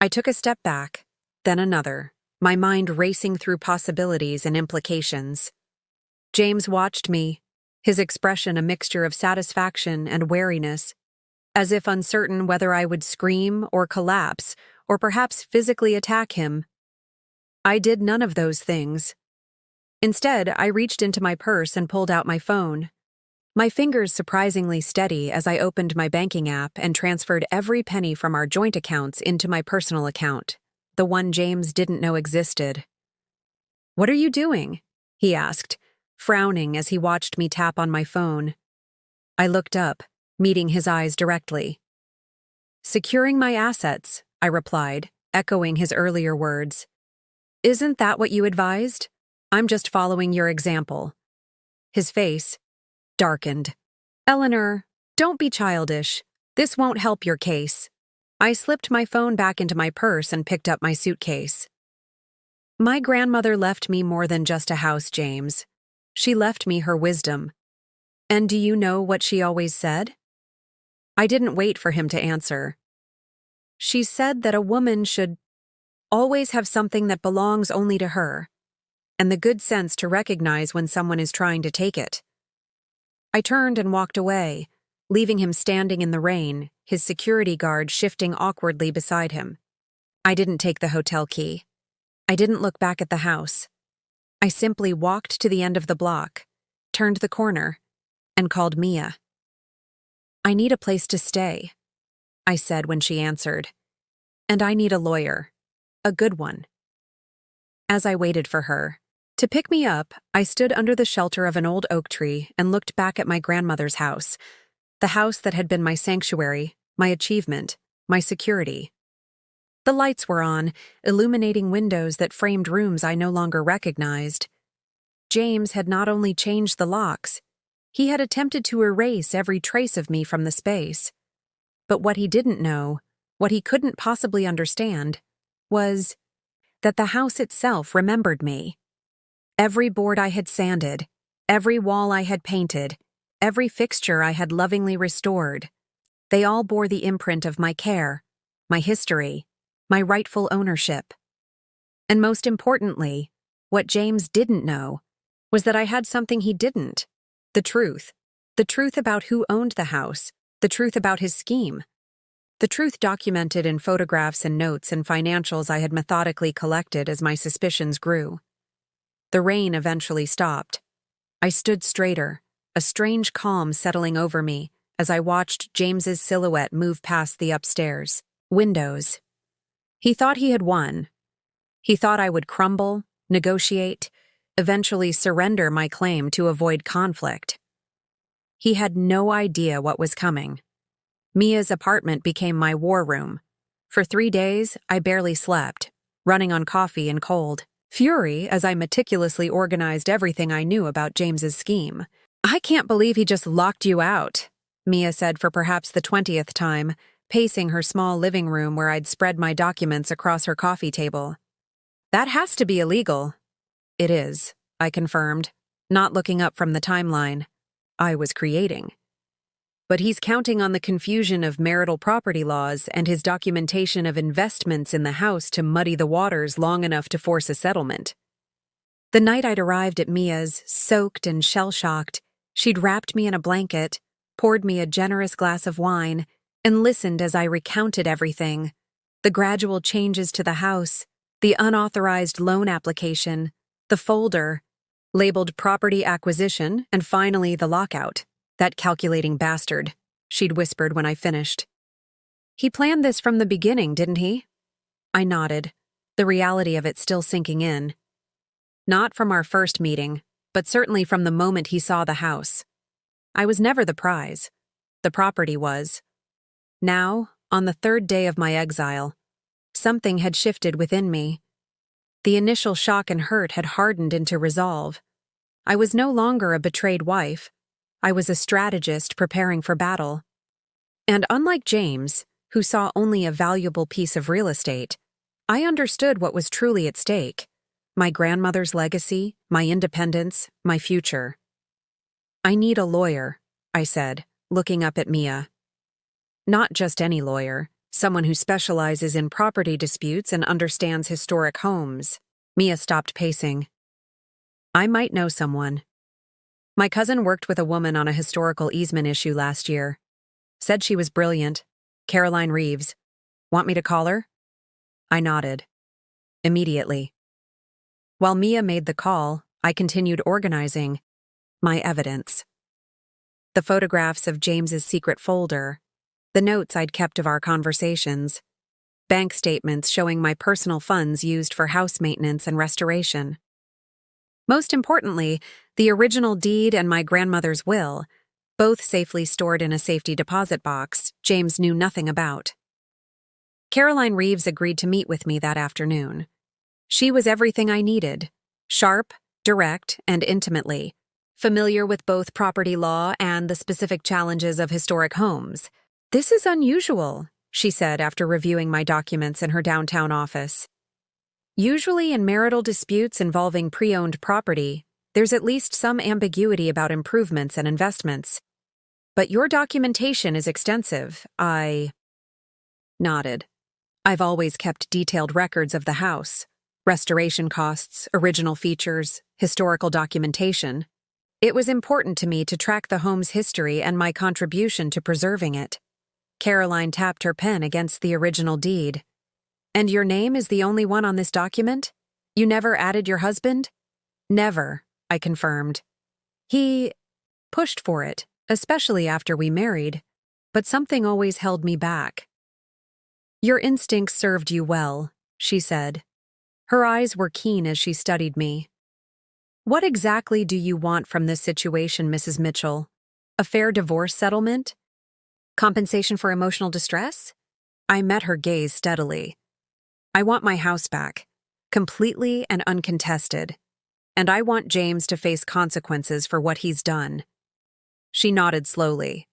I took a step back, then another, my mind racing through possibilities and implications. James watched me, his expression a mixture of satisfaction and wariness, as if uncertain whether I would scream or collapse, or perhaps physically attack him. I did none of those things. Instead, I reached into my purse and pulled out my phone. My fingers surprisingly steady as I opened my banking app and transferred every penny from our joint accounts into my personal account, the one James didn't know existed. "What are you doing?" he asked, frowning as he watched me tap on my phone. I looked up, meeting his eyes directly. "Securing my assets," I replied, echoing his earlier words. "Isn't that what you advised? I'm just following your example." His face darkened. "Eleanor, don't be childish. This won't help your case." I slipped my phone back into my purse and picked up my suitcase. "My grandmother left me more than just a house, James. She left me her wisdom. And do you know what she always said?" I didn't wait for him to answer. "She said that a woman should always have something that belongs only to her, and the good sense to recognize when someone is trying to take it." I turned and walked away, leaving him standing in the rain, his security guard shifting awkwardly beside him. I didn't take the hotel key. I didn't look back at the house. I simply walked to the end of the block, turned the corner, and called Mia. "I need a place to stay," I said when she answered. "And I need a lawyer. A good one." As I waited for her to pick me up, I stood under the shelter of an old oak tree and looked back at my grandmother's house, the house that had been my sanctuary, my achievement, my security. The lights were on, illuminating windows that framed rooms I no longer recognized. James had not only changed the locks, he had attempted to erase every trace of me from the space. But what he didn't know, what he couldn't possibly understand, was that the house itself remembered me. Every board I had sanded, every wall I had painted, every fixture I had lovingly restored, they all bore the imprint of my care, my history, my rightful ownership. And most importantly, what James didn't know was that I had something he didn't. The truth about who owned the house, the truth about his scheme, the truth documented in photographs and notes and financials I had methodically collected as my suspicions grew. The rain eventually stopped. I stood straighter, a strange calm settling over me as I watched James's silhouette move past the upstairs windows. He thought he had won. He thought I would crumble, negotiate, eventually surrender my claim to avoid conflict. He had no idea what was coming. Mia's apartment became my war room. For 3 days, I barely slept, running on coffee and cold fury as I meticulously organized everything I knew about James's scheme. "I can't believe he just locked you out," Mia said for perhaps the 20th time, pacing her small living room where I'd spread my documents across her coffee table. "That has to be illegal." "It is," I confirmed, not looking up from the timeline I was creating. "But he's counting on the confusion of marital property laws and his documentation of investments in the house to muddy the waters long enough to force a settlement." The night I'd arrived at Mia's, soaked and shell-shocked, she'd wrapped me in a blanket, poured me a generous glass of wine, and listened as I recounted everything: the gradual changes to the house, the unauthorized loan application, the folder, labeled property acquisition, and finally the lockout. "That calculating bastard," she'd whispered when I finished. "He planned this from the beginning, didn't he?" I nodded, the reality of it still sinking in. "Not from our first meeting, but certainly from the moment he saw the house. I was never the prize. The property was. Now, on the 3rd day of my exile, something had shifted within me. The initial shock and hurt had hardened into resolve. I was no longer a betrayed wife. I was a strategist preparing for battle. And unlike James, who saw only a valuable piece of real estate, I understood what was truly at stake: my grandmother's legacy, my independence, my future. "I need a lawyer," I said, looking up at Mia. "Not just any lawyer, someone who specializes in property disputes and understands historic homes." Mia stopped pacing. "I might know someone. My cousin worked with a woman on a historical easement issue last year. Said she was brilliant. Caroline Reeves. Want me to call her?" I nodded. Immediately. While Mia made the call, I continued organizing my evidence. The photographs of James's secret folder, the notes I'd kept of our conversations, bank statements showing my personal funds used for house maintenance and restoration. Most importantly, the original deed and my grandmother's will, both safely stored in a safety deposit box James knew nothing about. Caroline Reeves agreed to meet with me that afternoon. She was everything I needed: sharp, direct, and intimately familiar with both property law and the specific challenges of historic homes. "This is unusual," she said after reviewing my documents in her downtown office. "Usually in marital disputes involving pre-owned property, there's at least some ambiguity about improvements and investments. But your documentation is extensive." I nodded. "I've always kept detailed records of the house: restoration costs, original features, historical documentation. It was important to me to track the home's history and my contribution to preserving it." Caroline tapped her pen against the original deed. "And your name is the only one on this document? You never added your husband?" "Never," I confirmed. "He pushed for it, especially after we married, but something always held me back." "Your instincts served you well," she said. Her eyes were keen as she studied me. "What exactly do you want from this situation, Mrs. Mitchell? A fair divorce settlement? Compensation for emotional distress?" I met her gaze steadily. "I want my house back, completely and uncontested. And I want James to face consequences for what he's done." She nodded slowly.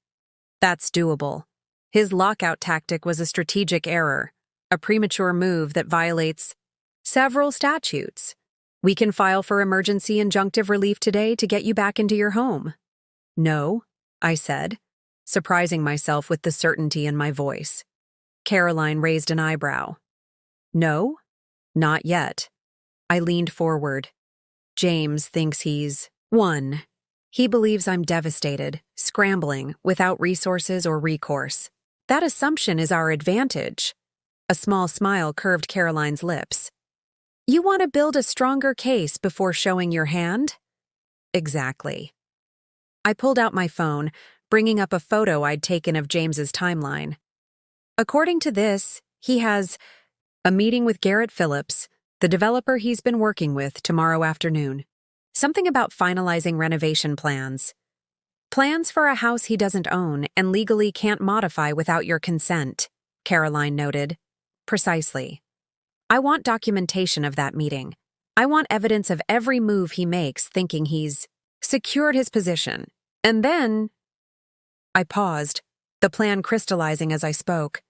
"That's doable. His lockout tactic was a strategic error, a premature move that violates several statutes. We can file for emergency injunctive relief today to get you back into your home." "No," I said, surprising myself with the certainty in my voice. Caroline raised an eyebrow. "No? Not yet." I leaned forward. "James thinks he's won. He believes I'm devastated, scrambling, without resources or recourse. That assumption is our advantage." A small smile curved Caroline's lips. "You want to build a stronger case before showing your hand?" "Exactly." I pulled out my phone, bringing up a photo I'd taken of James's timeline. "According to this, he has a meeting with Garrett Phillips, the developer he's been working with, tomorrow afternoon. Something about finalizing renovation plans. Plans for a house he doesn't own and legally can't modify without your consent, Caroline noted. Precisely. I want documentation of that meeting. I want evidence of every move he makes thinking he's secured his position. And then… I paused, the plan crystallizing as I spoke.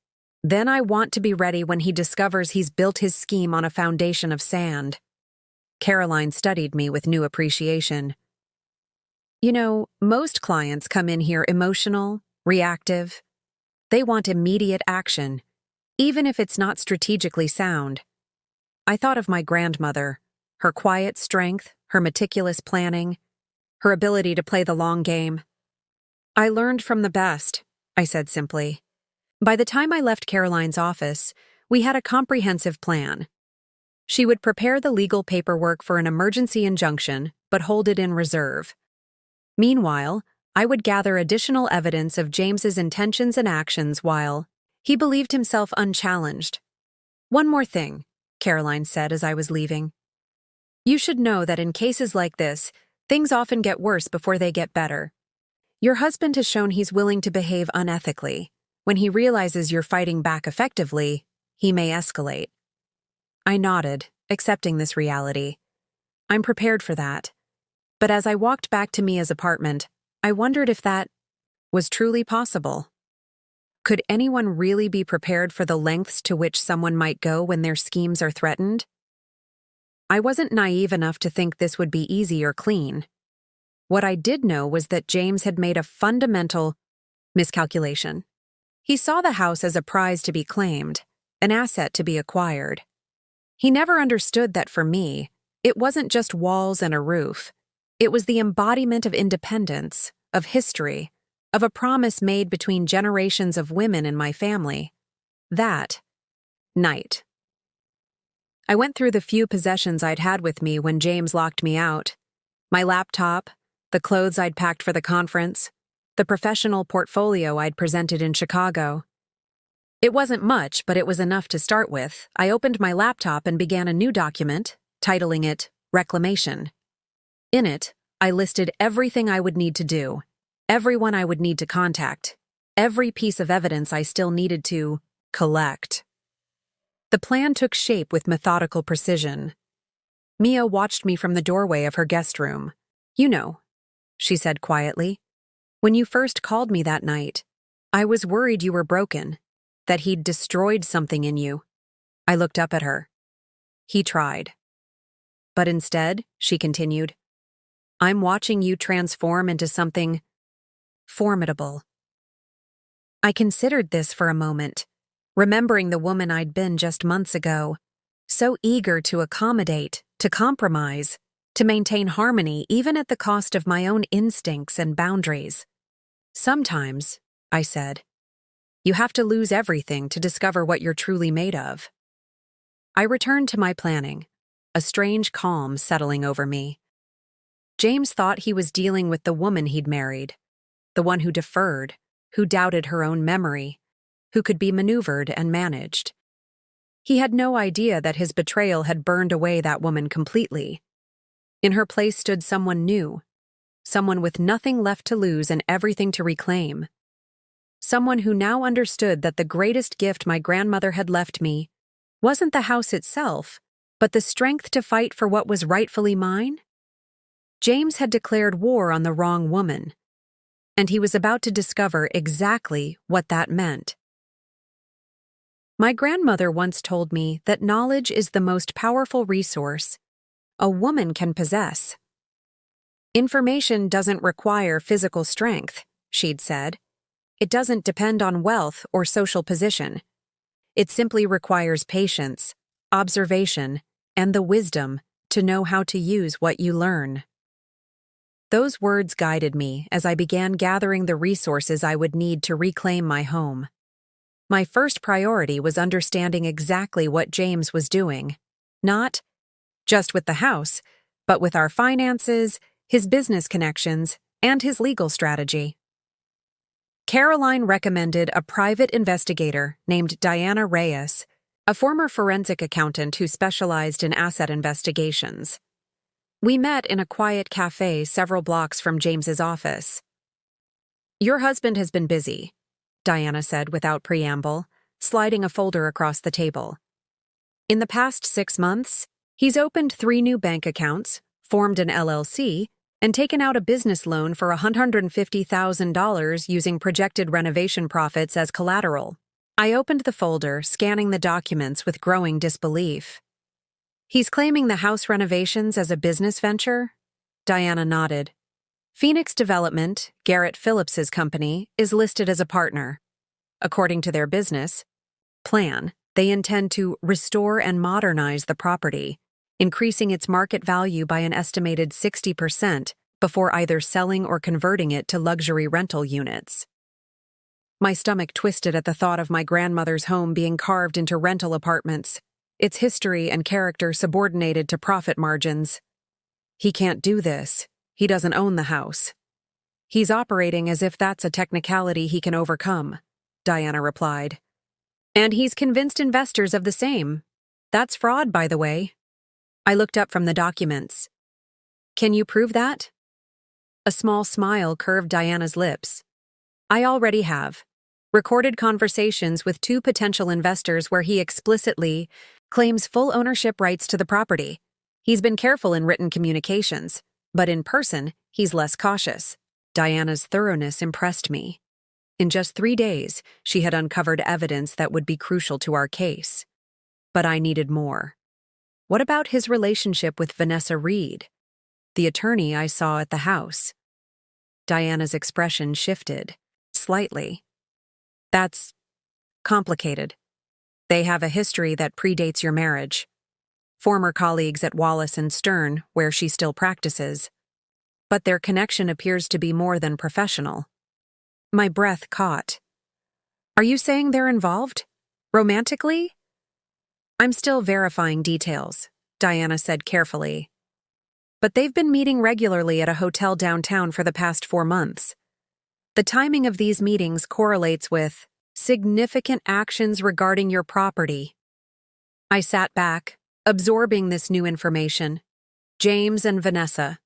Then I want to be ready when he discovers he's built his scheme on a foundation of sand. Caroline studied me with new appreciation. You know, most clients come in here emotional, reactive. They want immediate action, even if it's not strategically sound. I thought of my grandmother, her quiet strength, her meticulous planning, her ability to play the long game. I learned from the best, I said simply. By the time I left Caroline's office, we had a comprehensive plan. She would prepare the legal paperwork for an emergency injunction, but hold it in reserve. Meanwhile, I would gather additional evidence of James's intentions and actions while he believed himself unchallenged. One more thing, Caroline said as I was leaving. You should know that in cases like this, things often get worse before they get better. Your husband has shown he's willing to behave unethically. When he realizes you're fighting back effectively, he may escalate. I nodded, accepting this reality. I'm prepared for that. But as I walked back to Mia's apartment, I wondered if that was truly possible. Could anyone really be prepared for the lengths to which someone might go when their schemes are threatened? I wasn't naive enough to think this would be easy or clean. What I did know was that James had made a fundamental miscalculation. He saw the house as a prize to be claimed, an asset to be acquired. He never understood that for me, it wasn't just walls and a roof. It was the embodiment of independence, of history, of a promise made between generations of women in my family. That night. I went through the few possessions I'd had with me when James locked me out. My laptop, the clothes I'd packed for the conference, the professional portfolio I'd presented in Chicago. It wasn't much, but it was enough to start with. I opened my laptop and began a new document, titling it Reclamation. In it, I listed everything I would need to do, everyone I would need to contact, every piece of evidence I still needed to collect. The plan took shape with methodical precision. Mia watched me from the doorway of her guest room. You know, she said quietly, when you first called me that night, I was worried you were broken, that he'd destroyed something in you. I looked up at her. He tried. But instead, she continued, I'm watching you transform into something formidable. I considered this for a moment, remembering the woman I'd been just months ago, so eager to accommodate, to compromise, to maintain harmony even at the cost of my own instincts and boundaries. Sometimes, I said, you have to lose everything to discover what you're truly made of. I returned to my planning, a strange calm settling over me. James thought he was dealing with the woman he'd married, the one who deferred, who doubted her own memory, who could be maneuvered and managed. He had no idea that his betrayal had burned away that woman completely. In her place stood someone new, someone with nothing left to lose and everything to reclaim. Someone who now understood that the greatest gift my grandmother had left me wasn't the house itself, but the strength to fight for what was rightfully mine. James had declared war on the wrong woman, and he was about to discover exactly what that meant. My grandmother once told me that knowledge is the most powerful resource a woman can possess. Information doesn't require physical strength, she'd said. It doesn't depend on wealth or social position. It simply requires patience, observation, and the wisdom to know how to use what you learn. Those words guided me as I began gathering the resources I would need to reclaim my home. My first priority was understanding exactly what James was doing, not just with the house, but with our finances, his business connections, and his legal strategy. Caroline recommended a private investigator named Diana Reyes, a former forensic accountant who specialized in asset investigations. We met in a quiet cafe several blocks from James's office. "Your husband has been busy," Diana said without preamble, sliding a folder across the table. "In the past 6 months, he's opened 3 new bank accounts, formed an LLC, and taken out a business loan for $150,000 using projected renovation profits as collateral." I opened the folder, scanning the documents with growing disbelief. "He's claiming the house renovations as a business venture?" Diana nodded. "Phoenix Development, Garrett Phillips's company, is listed as a partner. According to their business plan, they intend to restore and modernize the property, increasing its market value by an estimated 60% before either selling or converting it to luxury rental units." My stomach twisted at the thought of my grandmother's home being carved into rental apartments, its history and character subordinated to profit margins. "He can't do this. He doesn't own the house." "He's operating as if that's a technicality he can overcome," Diana replied. "And he's convinced investors of the same. That's fraud, by the way." I looked up from the documents. "Can you prove that?" A small smile curved Diana's lips. "I already have. Recorded conversations with 2 potential investors where he explicitly claims full ownership rights to the property. He's been careful in written communications, but in person, he's less cautious." Diana's thoroughness impressed me. In just 3 days, she had uncovered evidence that would be crucial to our case. But I needed more. What about his relationship with Vanessa Reed, the attorney I saw at the house? Diana's expression shifted, slightly. "That's complicated. They have a history that predates your marriage. Former colleagues at Wallace and Stern, where she still practices. But their connection appears to be more than professional." My breath caught. "Are you saying they're involved? Romantically?" "I'm still verifying details," Diana said carefully. "But they've been meeting regularly at a hotel downtown for the past 4 months. The timing of these meetings correlates with significant actions regarding your property." I sat back, absorbing this new information. James and Vanessa.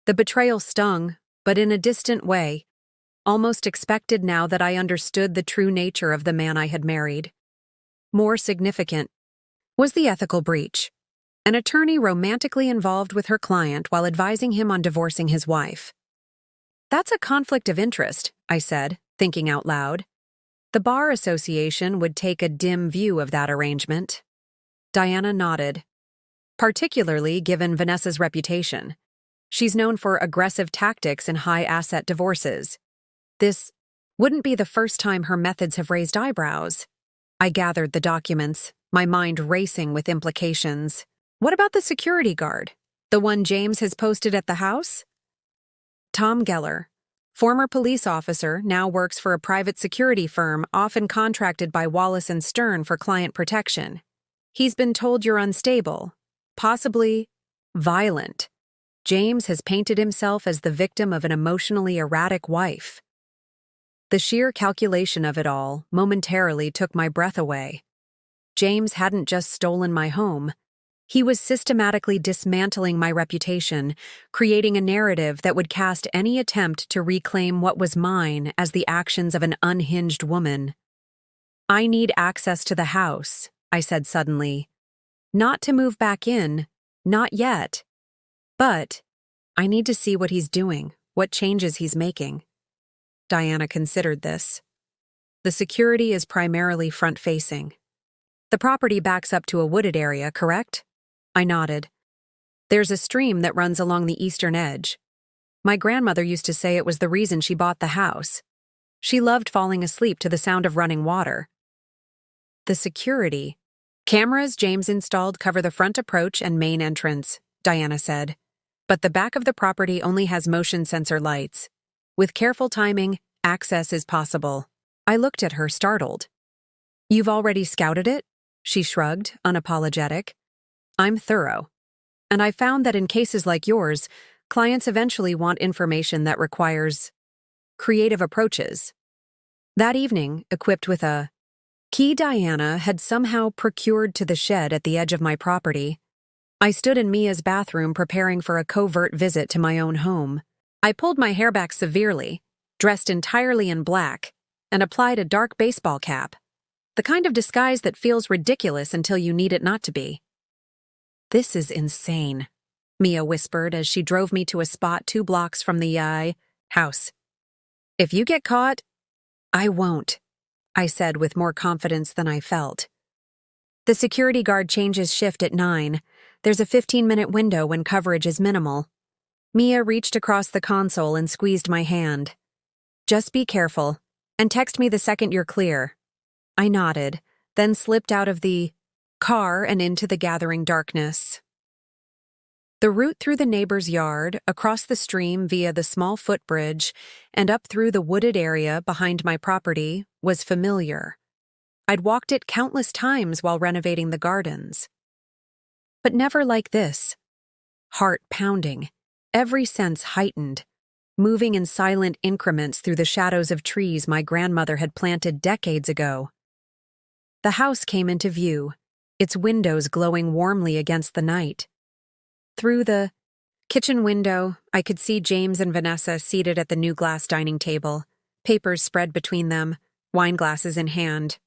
The betrayal stung, but in a distant way, almost expected now that I understood the true nature of the man I had married. More significant was the ethical breach. An attorney romantically involved with her client while advising him on divorcing his wife. "That's a conflict of interest," I said, thinking out loud. "The Bar Association would take a dim view of that arrangement." Diana nodded. "Particularly given Vanessa's reputation. She's known for aggressive tactics in high-asset divorces. This wouldn't be the first time her methods have raised eyebrows." I gathered the documents, my mind racing with implications. "What about the security guard? The one James has posted at the house?" "Tom Geller, former police officer, now works for a private security firm often contracted by Wallace and Stern for client protection. He's been told you're unstable, possibly violent. James has painted himself as the victim of an emotionally erratic wife." The sheer calculation of it all momentarily took my breath away. James hadn't just stolen my home. He was systematically dismantling my reputation, creating a narrative that would cast any attempt to reclaim what was mine as the actions of an unhinged woman. "I need access to the house," I said suddenly. "Not to move back in, not yet. But I need to see what he's doing, what changes he's making." Diana considered this. "The security is primarily front-facing. The property backs up to a wooded area, correct?" I nodded. "There's a stream that runs along the eastern edge. My grandmother used to say it was the reason she bought the house. She loved falling asleep to the sound of running water." "The security. Cameras James installed cover the front approach and main entrance," Diana said. "But the back of the property only has motion sensor lights. With careful timing, access is possible." I looked at her, startled. "You've already scouted it?" She shrugged, unapologetic. "I'm thorough. And I've found that in cases like yours, clients eventually want information that requires creative approaches." That evening, equipped with a key Diana had somehow procured to the shed at the edge of my property, I stood in Mia's bathroom preparing for a covert visit to my own home. I pulled my hair back severely, dressed entirely in black, and applied a dark baseball cap, the kind of disguise that feels ridiculous until you need it not to be. "This is insane," Mia whispered as she drove me to a spot 2 blocks from the house. "If you get caught, I won't," I said with more confidence than I felt. "The security guard changes shift at 9. There's a 15-minute window when coverage is minimal." Mia reached across the console and squeezed my hand. "Just be careful, and text me the second you're clear." I nodded, then slipped out of the car and into the gathering darkness. The route through the neighbor's yard, across the stream via the small footbridge, and up through the wooded area behind my property was familiar. I'd walked it countless times while renovating the gardens. But never like this. Heart pounding, every sense heightened, moving in silent increments through the shadows of trees my grandmother had planted decades ago. The house came into view, its windows glowing warmly against the night. Through the kitchen window, I could see James and Vanessa seated at the new glass dining table, papers spread between them, wine glasses in hand.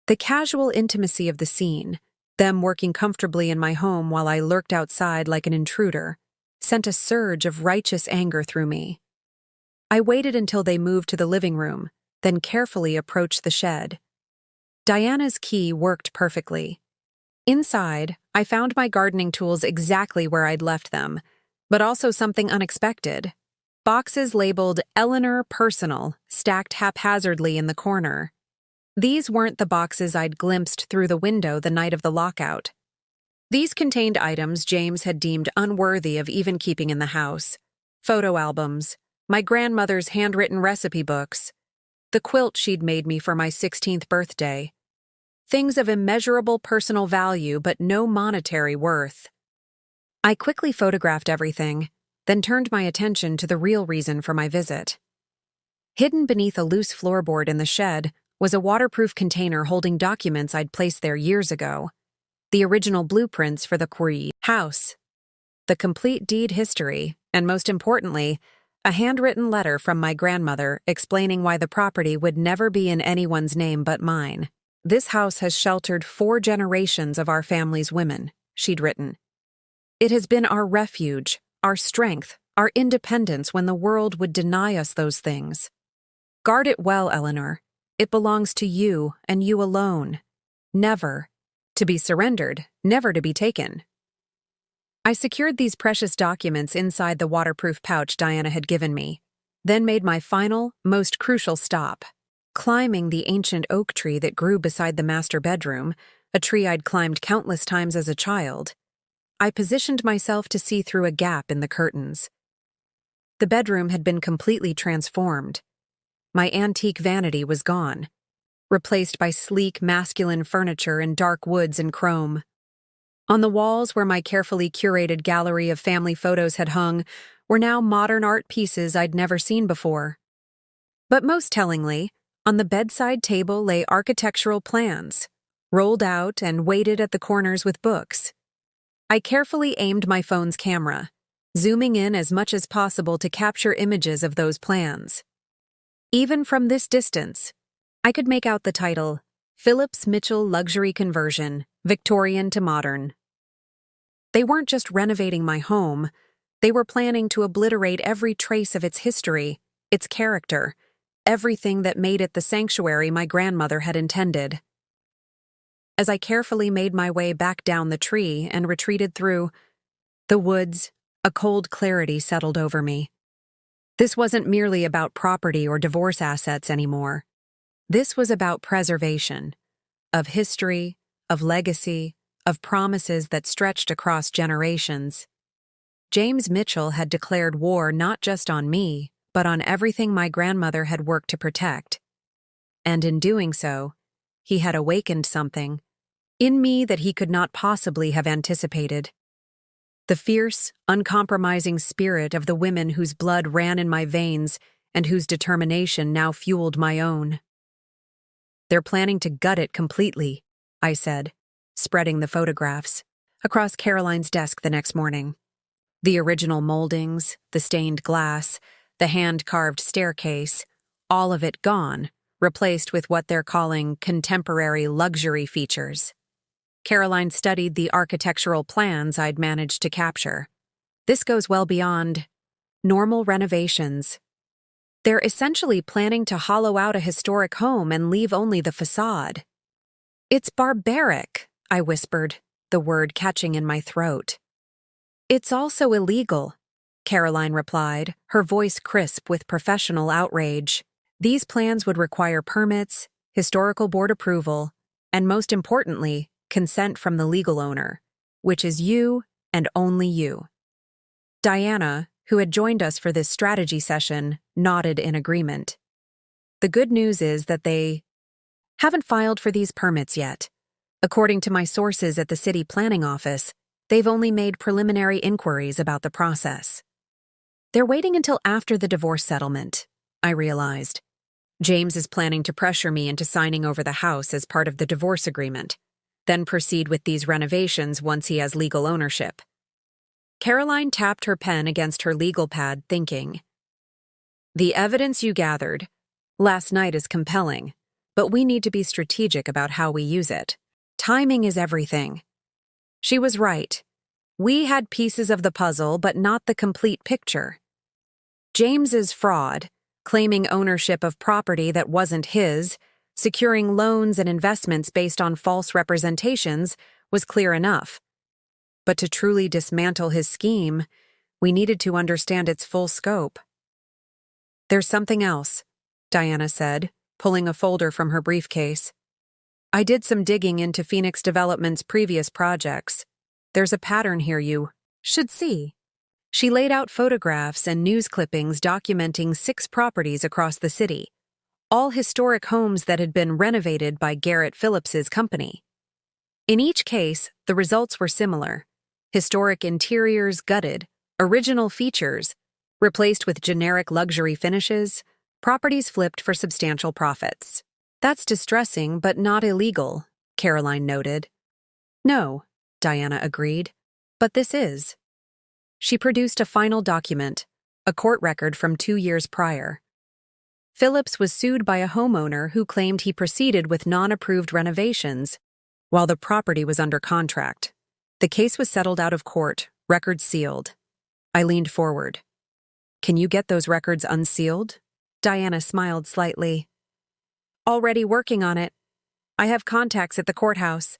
The casual intimacy of the scene, them working comfortably in my home while I lurked outside like an intruder, sent a surge of righteous anger through me. I waited until they moved to the living room, then carefully approached the shed. Diana's key worked perfectly. Inside, I found my gardening tools exactly where I'd left them, but also something unexpected. Boxes labeled Eleanor Personal stacked haphazardly in the corner. These weren't the boxes I'd glimpsed through the window the night of the lockout. These contained items James had deemed unworthy of even keeping in the house. Photo albums, my grandmother's handwritten recipe books, the quilt she'd made me for my 16th birthday. Things of immeasurable personal value but no monetary worth. I quickly photographed everything, then turned my attention to the real reason for my visit. Hidden beneath a loose floorboard in the shed was a waterproof container holding documents I'd placed there years ago. The original blueprints for the Quarry house, the complete deed history, and most importantly, a handwritten letter from my grandmother explaining why the property would never be in anyone's name but mine. "This house has sheltered 4 generations of our family's women," she'd written. "It has been our refuge, our strength, our independence when the world would deny us those things. Guard it well, Eleanor. It belongs to you and you alone. Never to be surrendered, never to be taken." I secured these precious documents inside the waterproof pouch Diana had given me, then made my final, most crucial stop. Climbing the ancient oak tree that grew beside the master bedroom, a tree I'd climbed countless times as a child, I positioned myself to see through a gap in the curtains. The bedroom had been completely transformed. My antique vanity was gone, replaced by sleek, masculine furniture in dark woods and chrome. On the walls where my carefully curated gallery of family photos had hung were now modern art pieces I'd never seen before. But most tellingly, on the bedside table lay architectural plans, rolled out and weighted at the corners with books. I carefully aimed my phone's camera, zooming in as much as possible to capture images of those plans. Even from this distance, I could make out the title, Phillips Mitchell Luxury Conversion, Victorian to Modern. They weren't just renovating my home, they were planning to obliterate every trace of its history, its character, everything that made it the sanctuary my grandmother had intended. As I carefully made my way back down the tree and retreated through the woods, a cold clarity settled over me. This wasn't merely about property or divorce assets anymore. This was about preservation, of history, of legacy, of promises that stretched across generations. James Mitchell had declared war not just on me, but on everything my grandmother had worked to protect. And in doing so, he had awakened something in me that he could not possibly have anticipated. The fierce, uncompromising spirit of the women whose blood ran in my veins and whose determination now fueled my own. "They're planning to gut it completely," I said, spreading the photographs. across Caroline's desk the next morning. The original moldings, the stained glass, the hand-carved staircase, all of it gone, replaced with what they're calling contemporary luxury features. Caroline studied the architectural plans I'd managed to capture. This goes well beyond normal renovations. They're essentially planning to hollow out a historic home and leave only the facade. It's barbaric, I whispered, the word catching in my throat. It's also illegal, Caroline replied, her voice crisp with professional outrage. These plans would require permits, historical board approval, and most importantly, consent from the legal owner, which is you and only you. Diana, who had joined us for this strategy session, nodded in agreement. The good news is that they haven't filed for these permits yet. According to my sources at the city planning office, they've only made preliminary inquiries about the process. They're waiting until after the divorce settlement, I realized. James is planning to pressure me into signing over the house as part of the divorce agreement, then proceed with these renovations once he has legal ownership. Caroline tapped her pen against her legal pad, thinking, "The evidence you gathered last night is compelling, but we need to be strategic about how we use it. Timing is everything." She was right. We had pieces of the puzzle, but not the complete picture. James's fraud, claiming ownership of property that wasn't his, securing loans and investments based on false representations, was clear enough. But to truly dismantle his scheme, we needed to understand its full scope. "There's something else," Diana said, pulling a folder from her briefcase. "I did some digging into Phoenix Development's previous projects. There's a pattern here you should see." She laid out photographs and news clippings documenting 6 properties across the city, all historic homes that had been renovated by Garrett Phillips's company. In each case, the results were similar. Historic interiors gutted, original features replaced with generic luxury finishes, properties flipped for substantial profits. "That's distressing, but not illegal," Caroline noted. "No," Diana agreed, "but this is." She produced a final document, a court record from 2 years prior. Phillips was sued by a homeowner who claimed he proceeded with non-approved renovations while the property was under contract. The case was settled out of court, records sealed. I leaned forward. "Can you get those records unsealed?" Diana smiled slightly. "Already working on it. I have contacts at the courthouse.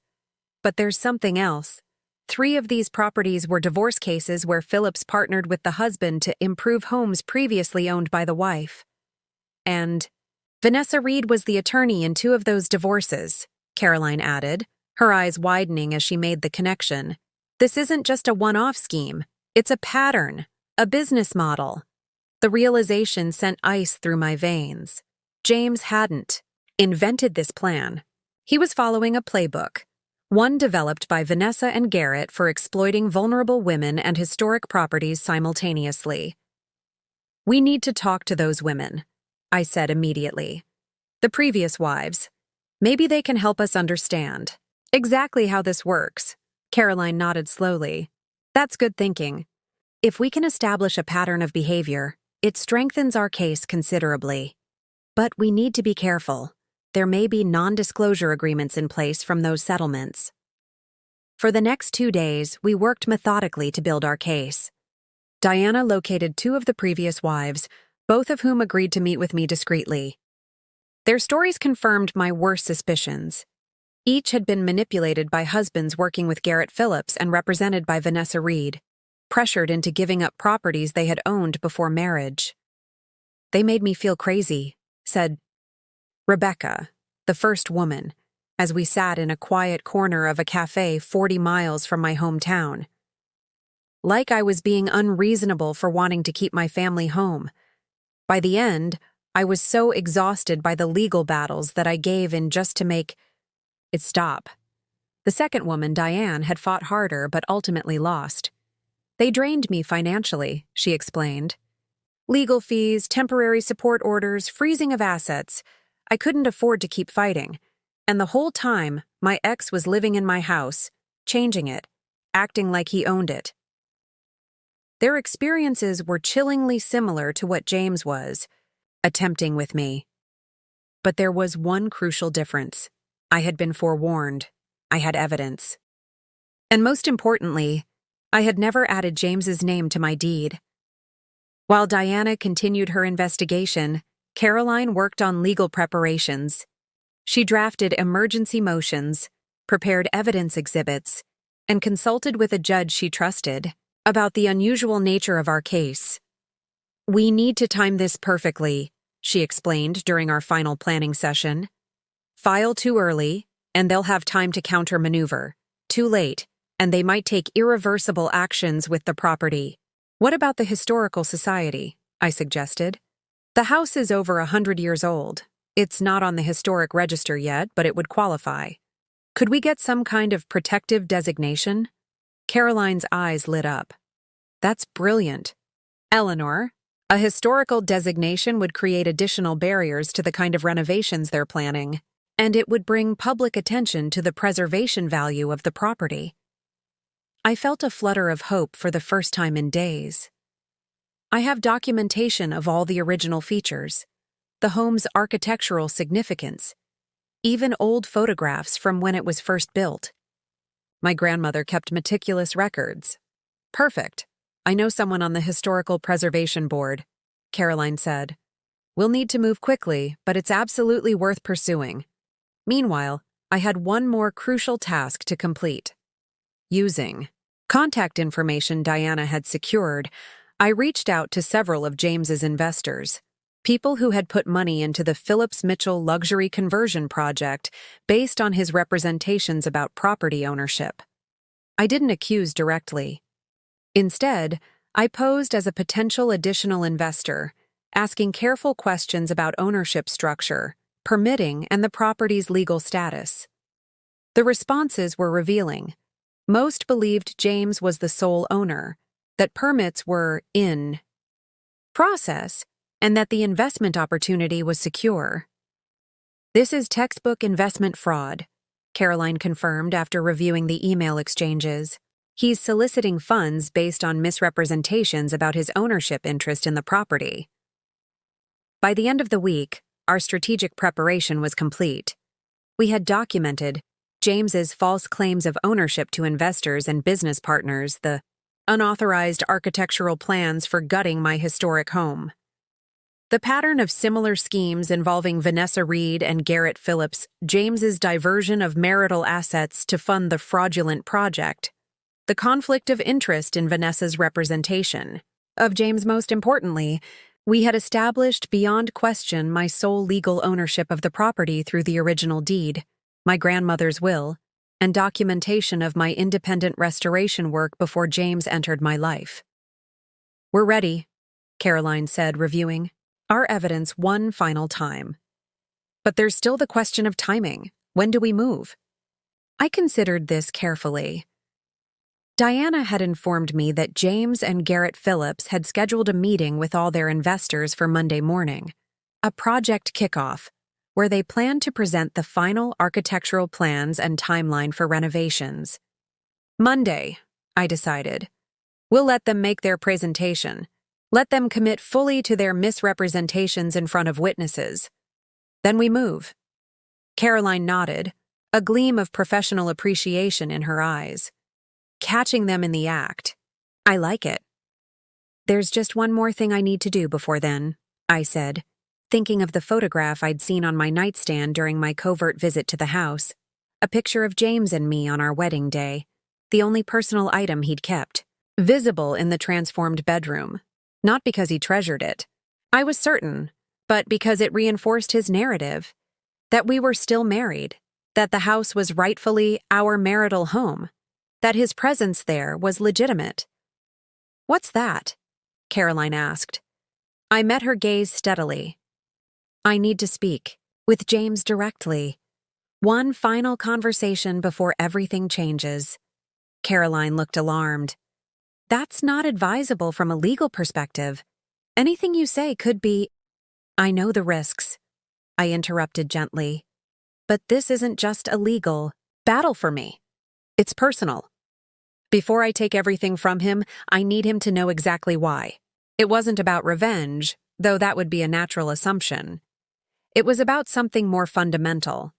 But there's something else. 3 of these properties were divorce cases where Phillips partnered with the husband to improve homes previously owned by the wife. And Vanessa Reed was the attorney in 2 of those divorces," Caroline added, her eyes widening as she made the connection. "This isn't just a one-off scheme. It's a pattern, a business model." The realization sent ice through my veins. James hadn't invented this plan. He was following a playbook, one developed by Vanessa and Garrett for exploiting vulnerable women and historic properties simultaneously. "We need to talk to those women," I said immediately. "The previous wives. Maybe they can help us understand exactly how this works." Caroline nodded slowly. "That's good thinking. If we can establish a pattern of behavior, it strengthens our case considerably. But we need to be careful. There may be non-disclosure agreements in place from those settlements." For the next 2 days, we worked methodically to build our case. Diana located 2 of the previous wives, both of whom agreed to meet with me discreetly. Their stories confirmed my worst suspicions. Each had been manipulated by husbands working with Garrett Phillips and represented by Vanessa Reed, pressured into giving up properties they had owned before marriage. "They made me feel crazy," said Rebecca, the first woman, as we sat in a quiet corner of a cafe 40 miles from my hometown. "Like I was being unreasonable for wanting to keep my family home. By the end, I was so exhausted by the legal battles that I gave in just to make it stop." The second woman, Diane, had fought harder but ultimately lost. "They drained me financially," she explained. "Legal fees, temporary support orders, freezing of assets. I couldn't afford to keep fighting. And the whole time, my ex was living in my house, changing it, acting like he owned it. Their experiences were chillingly similar to what James was, attempting with me. But there was one crucial difference. I had been forewarned. I had evidence. And most importantly, I had never added James's name to my deed. While Diana continued her investigation, Caroline worked on legal preparations. She drafted emergency motions, prepared evidence exhibits, and consulted with a judge she trusted about the unusual nature of our case. "We need to time this perfectly," she explained during our final planning session. "File too early, and they'll have time to counter-maneuver. Too late, and they might take irreversible actions with the property." "What about the Historical Society?" I suggested. "The house is over 100 years old. It's not on the historic register yet, but it would qualify. Could we get some kind of protective designation?" Caroline's eyes lit up. "That's brilliant. Eleanor, a historical designation would create additional barriers to the kind of renovations they're planning, and it would bring public attention to the preservation value of the property." I felt a flutter of hope for the first time in days. "I have documentation of all the original features, the home's architectural significance, even old photographs from when it was first built. My grandmother kept meticulous records." "Perfect. I know someone on the Historical Preservation Board," Caroline said. "We'll need to move quickly, but it's absolutely worth pursuing." Meanwhile, I had one more crucial task to complete. Using contact information Diana had secured, I reached out to several of James's investors, people who had put money into the Phillips Mitchell luxury conversion project based on his representations about property ownership. I didn't accuse directly. Instead, I posed as a potential additional investor, asking careful questions about ownership structure, permitting, and the property's legal status. The responses were revealing. Most believed James was the sole owner, that permits were in process, and that the investment opportunity was secure. "This is textbook investment fraud," Caroline confirmed after reviewing the email exchanges. "He's soliciting funds based on misrepresentations about his ownership interest in the property." By the end of the week, our strategic preparation was complete. We had documented James's false claims of ownership to investors and business partners, the unauthorized architectural plans for gutting my historic home. The pattern of similar schemes involving Vanessa Reed and Garrett Phillips, James's diversion of marital assets to fund the fraudulent project, the conflict of interest in Vanessa's representation. Of James, most importantly, we had established beyond question my sole legal ownership of the property through the original deed, my grandmother's will, and documentation of my independent restoration work before James entered my life. "We're ready," Caroline said, reviewing our evidence one final time. "But there's still the question of timing. When do we move?" I considered this carefully. Diana had informed me that James and Garrett Phillips had scheduled a meeting with all their investors for Monday morning, a project kickoff, where they planned to present the final architectural plans and timeline for renovations. "Monday," I decided. "We'll let them make their presentation. Let them commit fully to their misrepresentations in front of witnesses. Then we move." Caroline nodded, a gleam of professional appreciation in her eyes. "Catching them in the act. I like it." "There's just one more thing I need to do before then," I said, thinking of the photograph I'd seen on my nightstand during my covert visit to the house, a picture of James and me on our wedding day, the only personal item he'd kept, visible in the transformed bedroom. Not because he treasured it, I was certain, but because it reinforced his narrative, that we were still married, that the house was rightfully our marital home, that his presence there was legitimate. "What's that?" Caroline asked. I met her gaze steadily. "I need to speak with James directly. One final conversation before everything changes." Caroline looked alarmed. "That's not advisable from a legal perspective. Anything you say could be—" "I know the risks," I interrupted gently. "But this isn't just a legal battle for me. It's personal. Before I take everything from him, I need him to know exactly why. It wasn't about revenge, though that would be a natural assumption. It was about something more fundamental.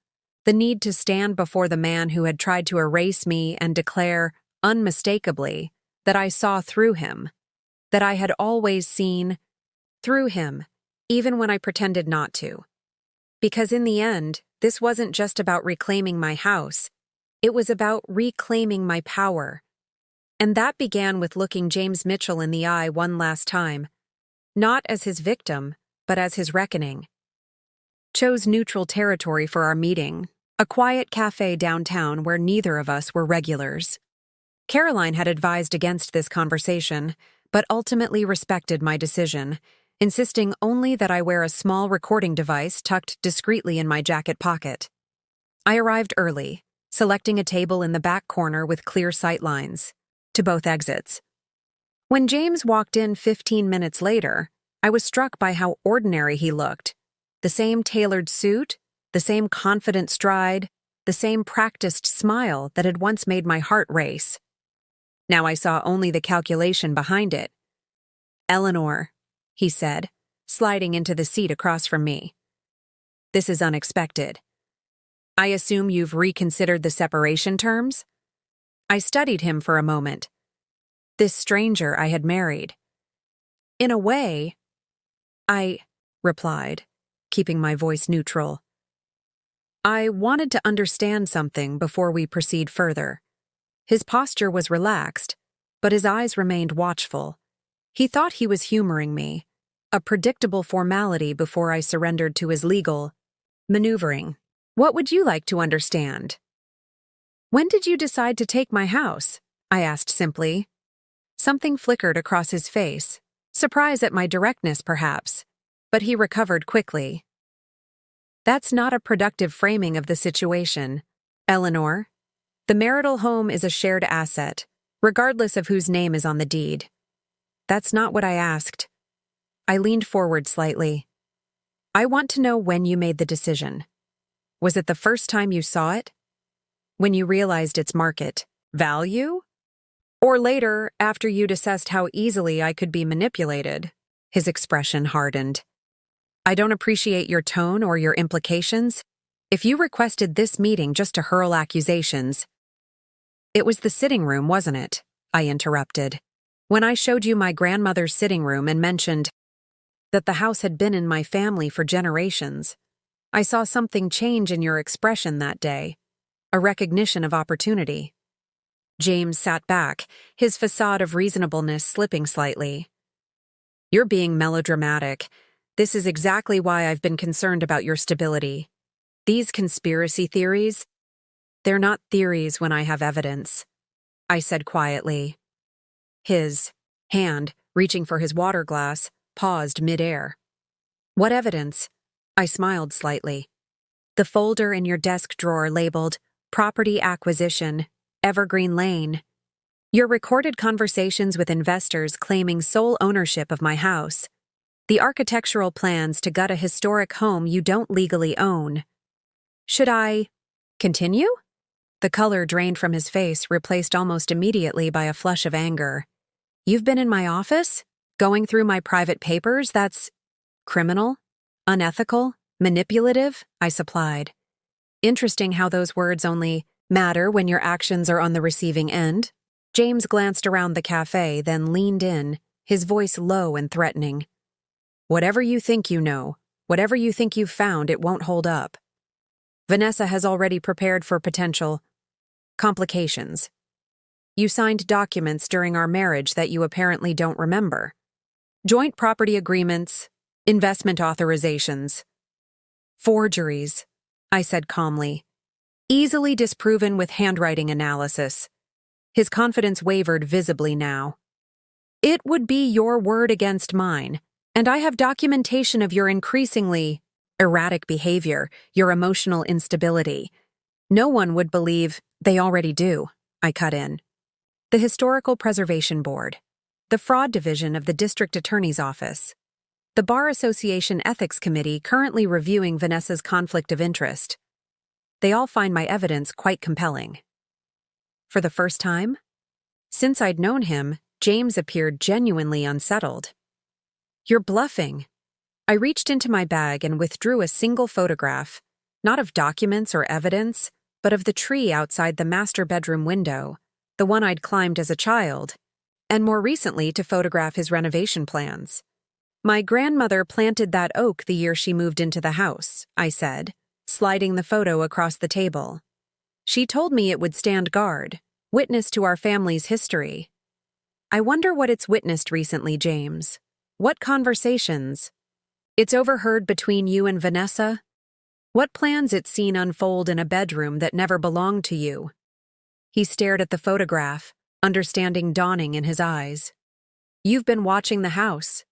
The need to stand before the man who had tried to erase me and declare, unmistakably, that I saw through him, that I had always seen through him, even when I pretended not to. Because in the end, this wasn't just about reclaiming my house, it was about reclaiming my power. And that began with looking James Mitchell in the eye one last time, not as his victim, but as his reckoning. Chose neutral territory for our meeting, a quiet cafe downtown where neither of us were regulars. Caroline had advised against this conversation, but ultimately respected my decision, insisting only that I wear a small recording device tucked discreetly in my jacket pocket. I arrived early, selecting a table in the back corner with clear sight lines to both exits. When James walked in 15 minutes later, I was struck by how ordinary he looked. The same tailored suit, the same confident stride, the same practiced smile that had once made my heart race. Now I saw only the calculation behind it. "Eleanor," he said, sliding into the seat across from me. "This is unexpected. I assume you've reconsidered the separation terms?" I studied him for a moment. This stranger I had married. "In a way," I replied, keeping my voice neutral. "I wanted to understand something before we proceed further." His posture was relaxed, but his eyes remained watchful. He thought he was humoring me, a predictable formality before I surrendered to his legal maneuvering. "What would you like to understand?" "When did you decide to take my house?" I asked simply. Something flickered across his face, surprise at my directness perhaps, but he recovered quickly. "That's not a productive framing of the situation, Eleanor. The marital home is a shared asset, regardless of whose name is on the deed." "That's not what I asked." I leaned forward slightly. "I want to know when you made the decision. Was it the first time you saw it? When you realized its market value? Or later, after you'd assessed how easily I could be manipulated?" His expression hardened. "I don't appreciate your tone or your implications. If you requested this meeting just to hurl accusations—" "It was the sitting room, wasn't it?" I interrupted. "When I showed you my grandmother's sitting room and mentioned that the house had been in my family for generations, I saw something change in your expression that day, a recognition of opportunity." James sat back, his facade of reasonableness slipping slightly. "You're being melodramatic. This is exactly why I've been concerned about your stability. These conspiracy theories, they're not theories when I have evidence," I said quietly. His hand, reaching for his water glass, paused mid-air. "What evidence?" I smiled slightly. "The folder in your desk drawer labeled Property Acquisition, Evergreen Lane. Your recorded conversations with investors claiming sole ownership of my house. The architectural plans to gut a historic home you don't legally own. Should I continue?" The color drained from his face, replaced almost immediately by a flush of anger. "You've been in my office? Going through my private papers? That's criminal? Unethical? Manipulative?" I supplied. "Interesting how those words only matter when your actions are on the receiving end." James glanced around the cafe, then leaned in, his voice low and threatening. "Whatever you think you know, whatever you think you've found, it won't hold up. Vanessa has already prepared for potential complications. You signed documents during our marriage that you apparently don't remember. Joint property agreements, investment authorizations. Forgeries," I said calmly. "Easily disproven with handwriting analysis." His confidence wavered visibly now. "It would be your word against mine, and I have documentation of your increasingly erratic behavior, your emotional instability. No one would believe—" "They already do," I cut in. "The Historical Preservation Board, the Fraud Division of the District Attorney's Office, the Bar Association Ethics Committee currently reviewing Vanessa's conflict of interest. They all find my evidence quite compelling." "For the first time?" Since I'd known him, James appeared genuinely unsettled. "You're bluffing." I reached into my bag and withdrew a single photograph, not of documents or evidence, but of the tree outside the master bedroom window, the one I'd climbed as a child, and more recently to photograph his renovation plans. "My grandmother planted that oak the year she moved into the house," I said, sliding the photo across the table. "She told me it would stand guard, witness to our family's history." "I wonder what it's witnessed recently, James. What conversations? It's overheard between you and Vanessa? What plans it's seen unfold in a bedroom that never belonged to you?" He stared at the photograph, understanding dawning in his eyes. "You've been watching the house."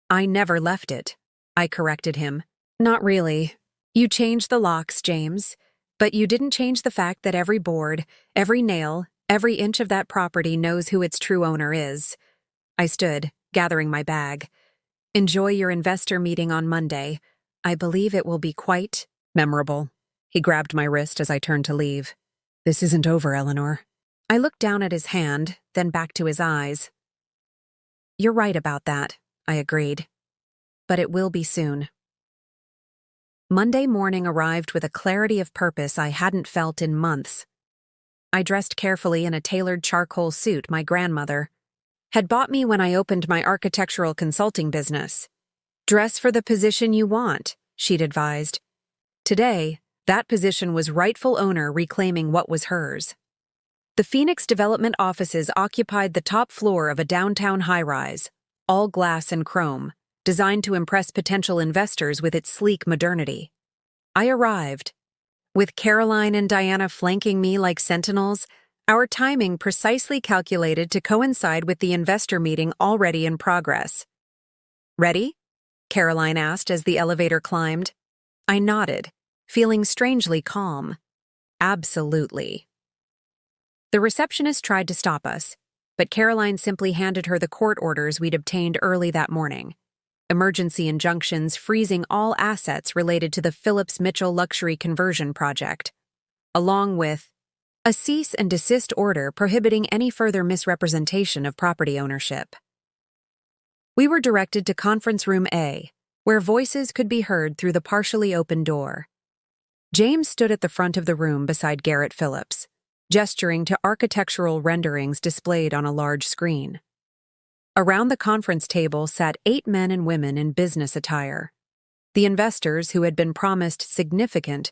"I never left it," I corrected him. "Not really. You changed the locks, James, but you didn't change the fact that every board, every nail, every inch of that property knows who its true owner is." I stood, gathering my bag. "Enjoy your investor meeting on Monday. I believe it will be quite memorable." He grabbed my wrist as I turned to leave. "This isn't over, Eleanor." I looked down at his hand, then back to his eyes. "You're right about that," I agreed. "But it will be soon." Monday morning arrived with a clarity of purpose I hadn't felt in months. I dressed carefully in a tailored charcoal suit my grandmother had bought me when I opened my architectural consulting business. "Dress for the position you want," she'd advised. Today, that position was rightful owner reclaiming what was hers. The Phoenix development offices occupied the top floor of a downtown high-rise, all glass and chrome, designed to impress potential investors with its sleek modernity. I arrived. With Caroline and Diana flanking me like sentinels, our timing precisely calculated to coincide with the investor meeting already in progress. "Ready?" Caroline asked as the elevator climbed. I nodded, feeling strangely calm. "Absolutely." The receptionist tried to stop us, but Caroline simply handed her the court orders we'd obtained early that morning. Emergency injunctions freezing all assets related to the Phillips Mitchell luxury conversion project, along with a cease and desist order prohibiting any further misrepresentation of property ownership. We were directed to Conference Room A, where voices could be heard through the partially open door. James stood at the front of the room beside Garrett Phillips, gesturing to architectural renderings displayed on a large screen. Around the conference table sat 8 men and women in business attire. The investors who had been promised significant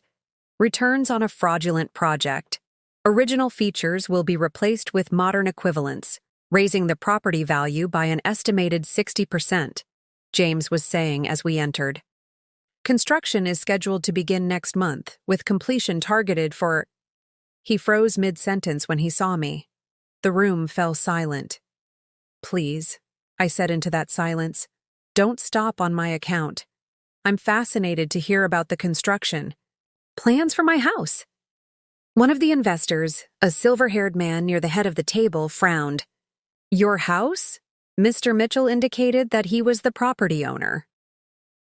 returns on a fraudulent project. Original features will be replaced with modern equivalents, raising the property value by an estimated 60%, James was saying as we entered. Construction is scheduled to begin next month, with completion targeted for... He froze mid-sentence when he saw me. The room fell silent. "Please," I said into that silence, "don't stop on my account. I'm fascinated to hear about the construction. Plans for my house." One of the investors, a silver-haired man near the head of the table, frowned. "Your house?" Mr. Mitchell indicated that he was the property owner.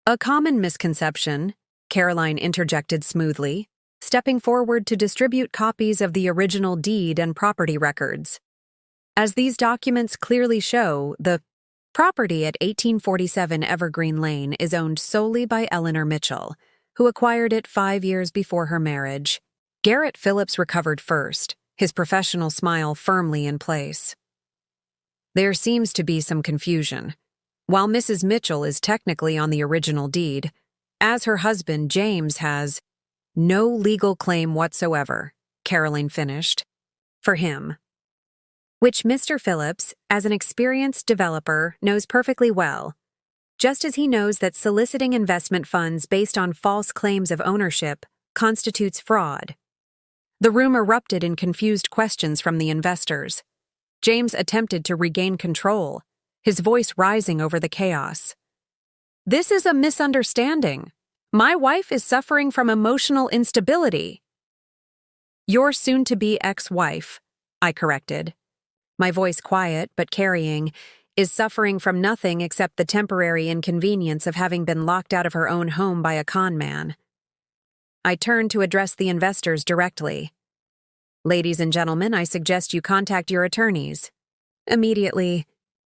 "A common misconception," Caroline interjected smoothly, stepping forward to distribute copies of the original deed and property records. "As these documents clearly show, the property at 1847 Evergreen Lane is owned solely by Eleanor Mitchell, who acquired it 5 years before her marriage." Garrett Phillips recovered first, his professional smile firmly in place. "There seems to be some confusion. While Mrs. Mitchell is technically on the original deed, as her husband, James, has no legal claim whatsoever," Caroline finished. "For him. Which Mr. Phillips, as an experienced developer, knows perfectly well, just as he knows that soliciting investment funds based on false claims of ownership constitutes fraud." The room erupted in confused questions from the investors. James attempted to regain control, his voice rising over the chaos. "This is a misunderstanding. My wife is suffering from emotional instability." "Your soon-to-be ex-wife," I corrected. My voice quiet but carrying, "is suffering from nothing except the temporary inconvenience of having been locked out of her own home by a con man." I turned to address the investors directly. Ladies and gentlemen, I suggest you contact your attorneys. Immediately.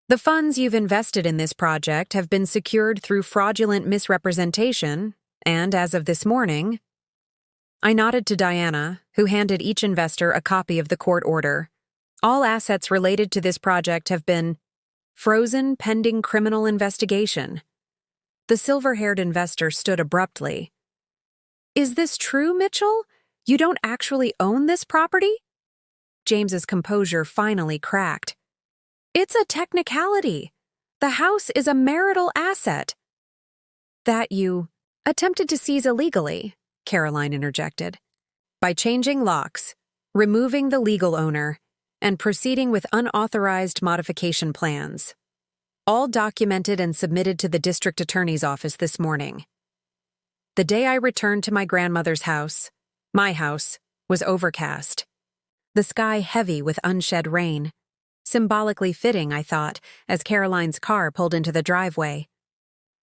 The funds you've invested in this project have been secured through fraudulent misrepresentation, and as of this morning, I nodded to Diana, who handed each investor a copy of the court order. All assets related to this project have been frozen pending criminal investigation. The silver-haired investor stood abruptly. Is this true, Mitchell? You don't actually own this property? James's composure finally cracked. It's a technicality. The house is a marital asset. That you attempted to seize illegally, Caroline interjected. By changing locks, removing the legal owner, and proceeding with unauthorized modification plans. All documented and submitted to the district attorney's office this morning. The day I returned to my grandmother's house, my house, was overcast. The sky heavy with unshed rain. Symbolically fitting, I thought, as Caroline's car pulled into the driveway.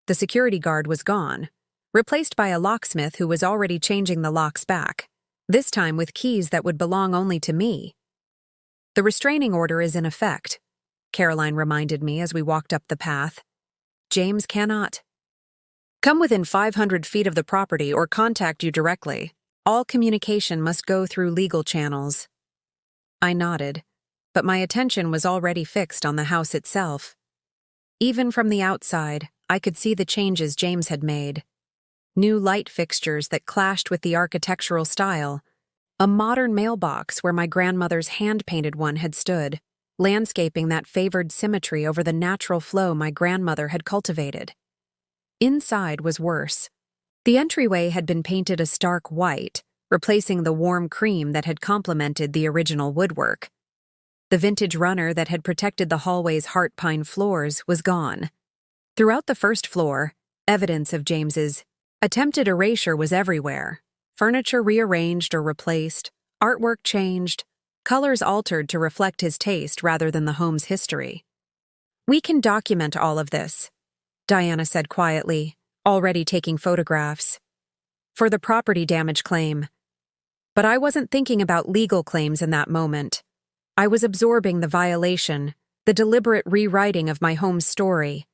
The security guard was gone, replaced by a locksmith who was already changing the locks back, this time with keys that would belong only to me. The restraining order is in effect, Caroline reminded me as we walked up the path. James cannot come within 500 feet of the property or contact you directly. All communication must go through legal channels. I nodded, but my attention was already fixed on the house itself. Even from the outside, I could see the changes James had made. New light fixtures that clashed with the architectural style. A modern mailbox where my grandmother's hand-painted one had stood, landscaping that favored symmetry over the natural flow my grandmother had cultivated. Inside was worse. The entryway had been painted a stark white, replacing the warm cream that had complemented the original woodwork. The vintage runner that had protected the hallway's heart pine floors was gone. Throughout the first floor, evidence of James's attempted erasure was everywhere. Furniture rearranged or replaced, artwork changed, colors altered to reflect his taste rather than the home's history. We can document all of this, Diana said quietly, already taking photographs. For the property damage claim. But I wasn't thinking about legal claims in that moment. I was absorbing the violation, the deliberate rewriting of my home's story.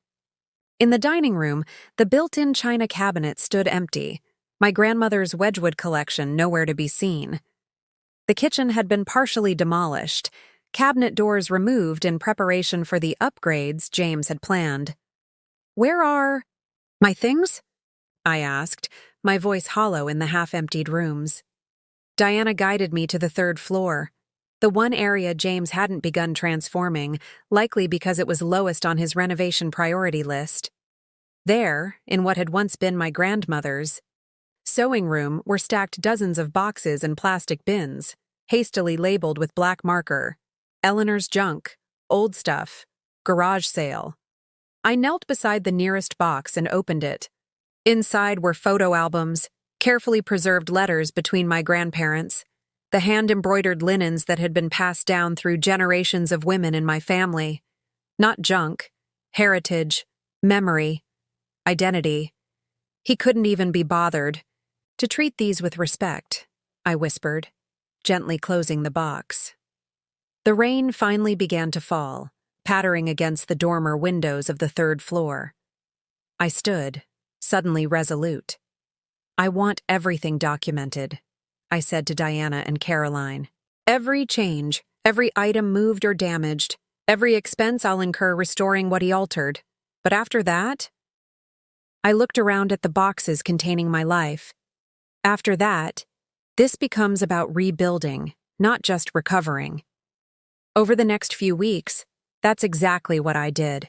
In the dining room, the built-in china cabinet stood empty, my grandmother's Wedgwood collection nowhere to be seen. The kitchen had been partially demolished, cabinet doors removed in preparation for the upgrades James had planned. Where are my things? I asked, my voice hollow in the half-emptied rooms. Diana guided me to the third floor, the one area James hadn't begun transforming, likely because it was lowest on his renovation priority list. There, in what had once been my grandmother's sewing room, were stacked dozens of boxes and plastic bins, hastily labeled with black marker. Eleanor's junk, old stuff, garage sale. I knelt beside the nearest box and opened it. Inside were photo albums, carefully preserved letters between my grandparents, the hand-embroidered linens that had been passed down through generations of women in my family. Not junk, heritage, memory, identity. He couldn't even be bothered to treat these with respect, I whispered, gently closing the box. The rain finally began to fall, pattering against the dormer windows of the third floor. I stood, suddenly resolute. I want everything documented, I said to Diana and Caroline. Every change, every item moved or damaged, every expense I'll incur restoring what he altered. But after that, I looked around at the boxes containing my life. After that, this becomes about rebuilding, not just recovering. Over the next few weeks, that's exactly what I did.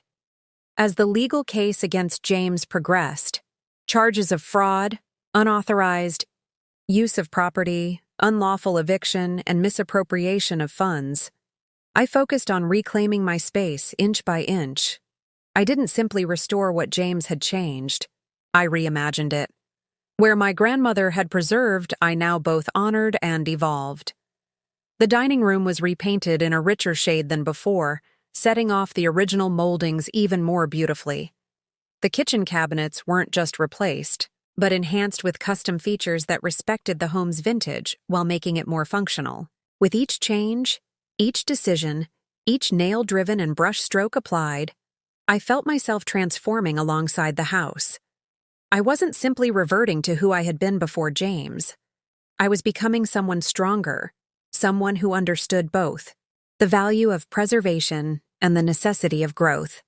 As the legal case against James progressed, charges of fraud, unauthorized use of property, unlawful eviction, and misappropriation of funds, I focused on reclaiming my space inch by inch. I didn't simply restore what James had changed. I reimagined it. Where my grandmother had preserved, I now both honored and evolved. The dining room was repainted in a richer shade than before, setting off the original moldings even more beautifully. The kitchen cabinets weren't just replaced, but enhanced with custom features that respected the home's vintage while making it more functional. With each change, each decision, each nail-driven and brushstroke applied, I felt myself transforming alongside the house. I wasn't simply reverting to who I had been before James. I was becoming someone stronger, someone who understood both the value of preservation and the necessity of growth.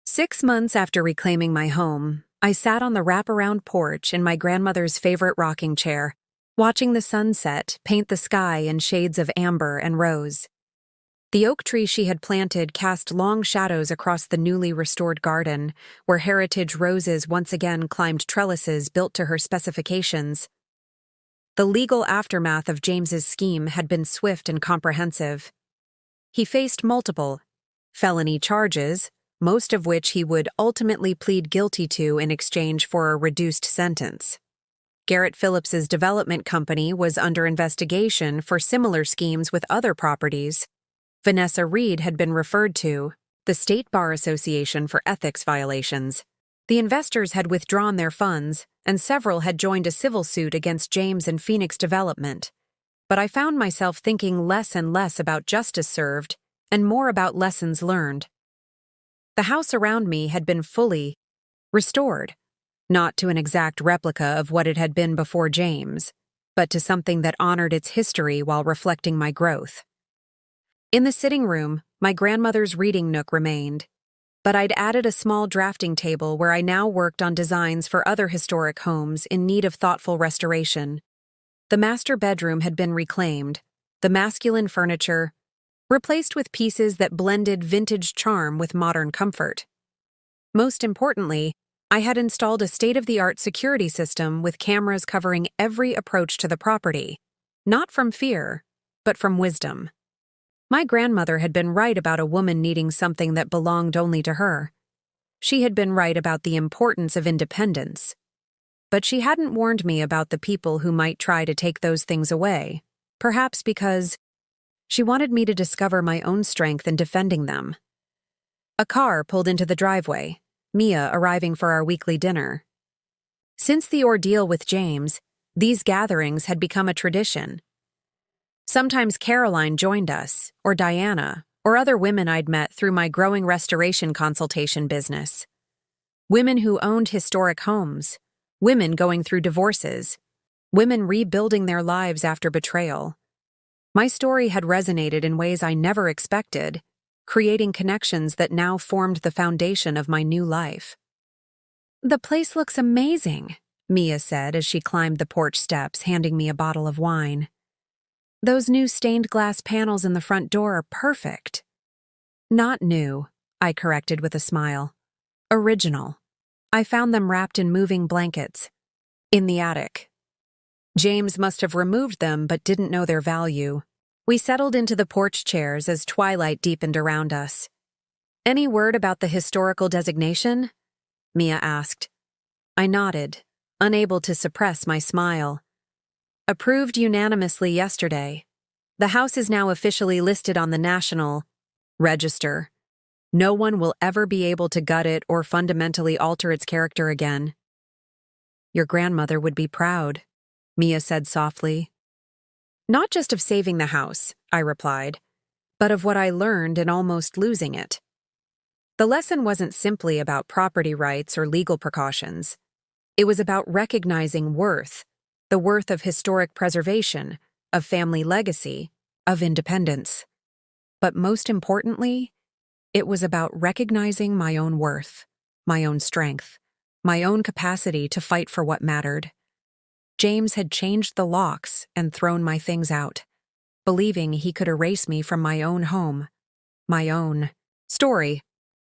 6 months after reclaiming my home, I sat on the wraparound porch in my grandmother's favorite rocking chair, watching the sunset paint the sky in shades of amber and rose. The oak tree she had planted cast long shadows across the newly restored garden, where heritage roses once again climbed trellises built to her specifications. The legal aftermath of James's scheme had been swift and comprehensive. He faced multiple felony charges, most of which he would ultimately plead guilty to in exchange for a reduced sentence. Garrett Phillips's development company was under investigation for similar schemes with other properties. Vanessa Reed had been referred to the State Bar Association for ethics violations. The investors had withdrawn their funds, and several had joined a civil suit against James and Phoenix Development. But I found myself thinking less and less about justice served and more about lessons learned. The house around me had been fully restored, not to an exact replica of what it had been before James, but to something that honored its history while reflecting my growth. In the sitting room, my grandmother's reading nook remained, but I'd added a small drafting table where I now worked on designs for other historic homes in need of thoughtful restoration. The master bedroom had been reclaimed, the masculine furniture replaced with pieces that blended vintage charm with modern comfort. Most importantly, I had installed a state-of-the-art security system with cameras covering every approach to the property, not from fear, but from wisdom. My grandmother had been right about a woman needing something that belonged only to her. She had been right about the importance of independence. But she hadn't warned me about the people who might try to take those things away, perhaps because she wanted me to discover my own strength in defending them. A car pulled into the driveway, Mia arriving for our weekly dinner. Since the ordeal with James, these gatherings had become a tradition. Sometimes Caroline joined us, or Diana, or other women I'd met through my growing restoration consultation business. Women who owned historic homes, women going through divorces, women rebuilding their lives after betrayal. My story had resonated in ways I never expected, creating connections that now formed the foundation of my new life. "The place looks amazing," Mia said as she climbed the porch steps, handing me a bottle of wine. "Those new stained glass panels in the front door are perfect." "Not new," I corrected with a smile. "Original. I found them wrapped in moving blankets. In the attic. James must have removed them but didn't know their value." We settled into the porch chairs as twilight deepened around us. "Any word about the historical designation?" Mia asked. I nodded, unable to suppress my smile. "Approved unanimously yesterday. The house is now officially listed on the National Register. No one will ever be able to gut it or fundamentally alter its character again." "Your grandmother would be proud," Mia said softly. "Not just of saving the house," I replied, "but of what I learned in almost losing it." The lesson wasn't simply about property rights or legal precautions. It was about recognizing worth, the worth of historic preservation, of family legacy, of independence. But most importantly, it was about recognizing my own worth, my own strength, my own capacity to fight for what mattered. James had changed the locks and thrown my things out, believing he could erase me from my own home, my own story.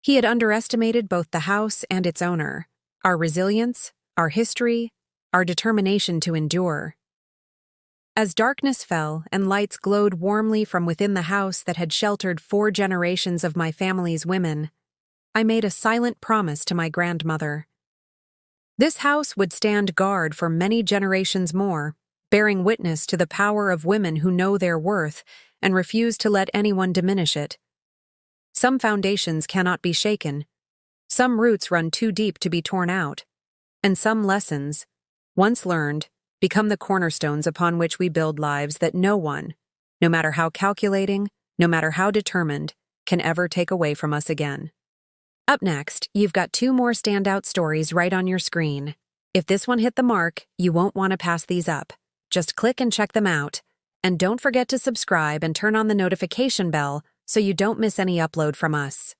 He had underestimated both the house and its owner, our resilience, our history, our determination to endure. As darkness fell and lights glowed warmly from within the house that had sheltered 4 generations of my family's women, I made a silent promise to my grandmother. This house would stand guard for many generations more, bearing witness to the power of women who know their worth and refuse to let anyone diminish it. Some foundations cannot be shaken, some roots run too deep to be torn out, and some lessons, once learned, become the cornerstones upon which we build lives that no one, no matter how calculating, no matter how determined, can ever take away from us again. Up next, you've got 2 more standout stories right on your screen. If this one hit the mark, you won't want to pass these up. Just click and check them out. And don't forget to subscribe and turn on the notification bell so you don't miss any upload from us.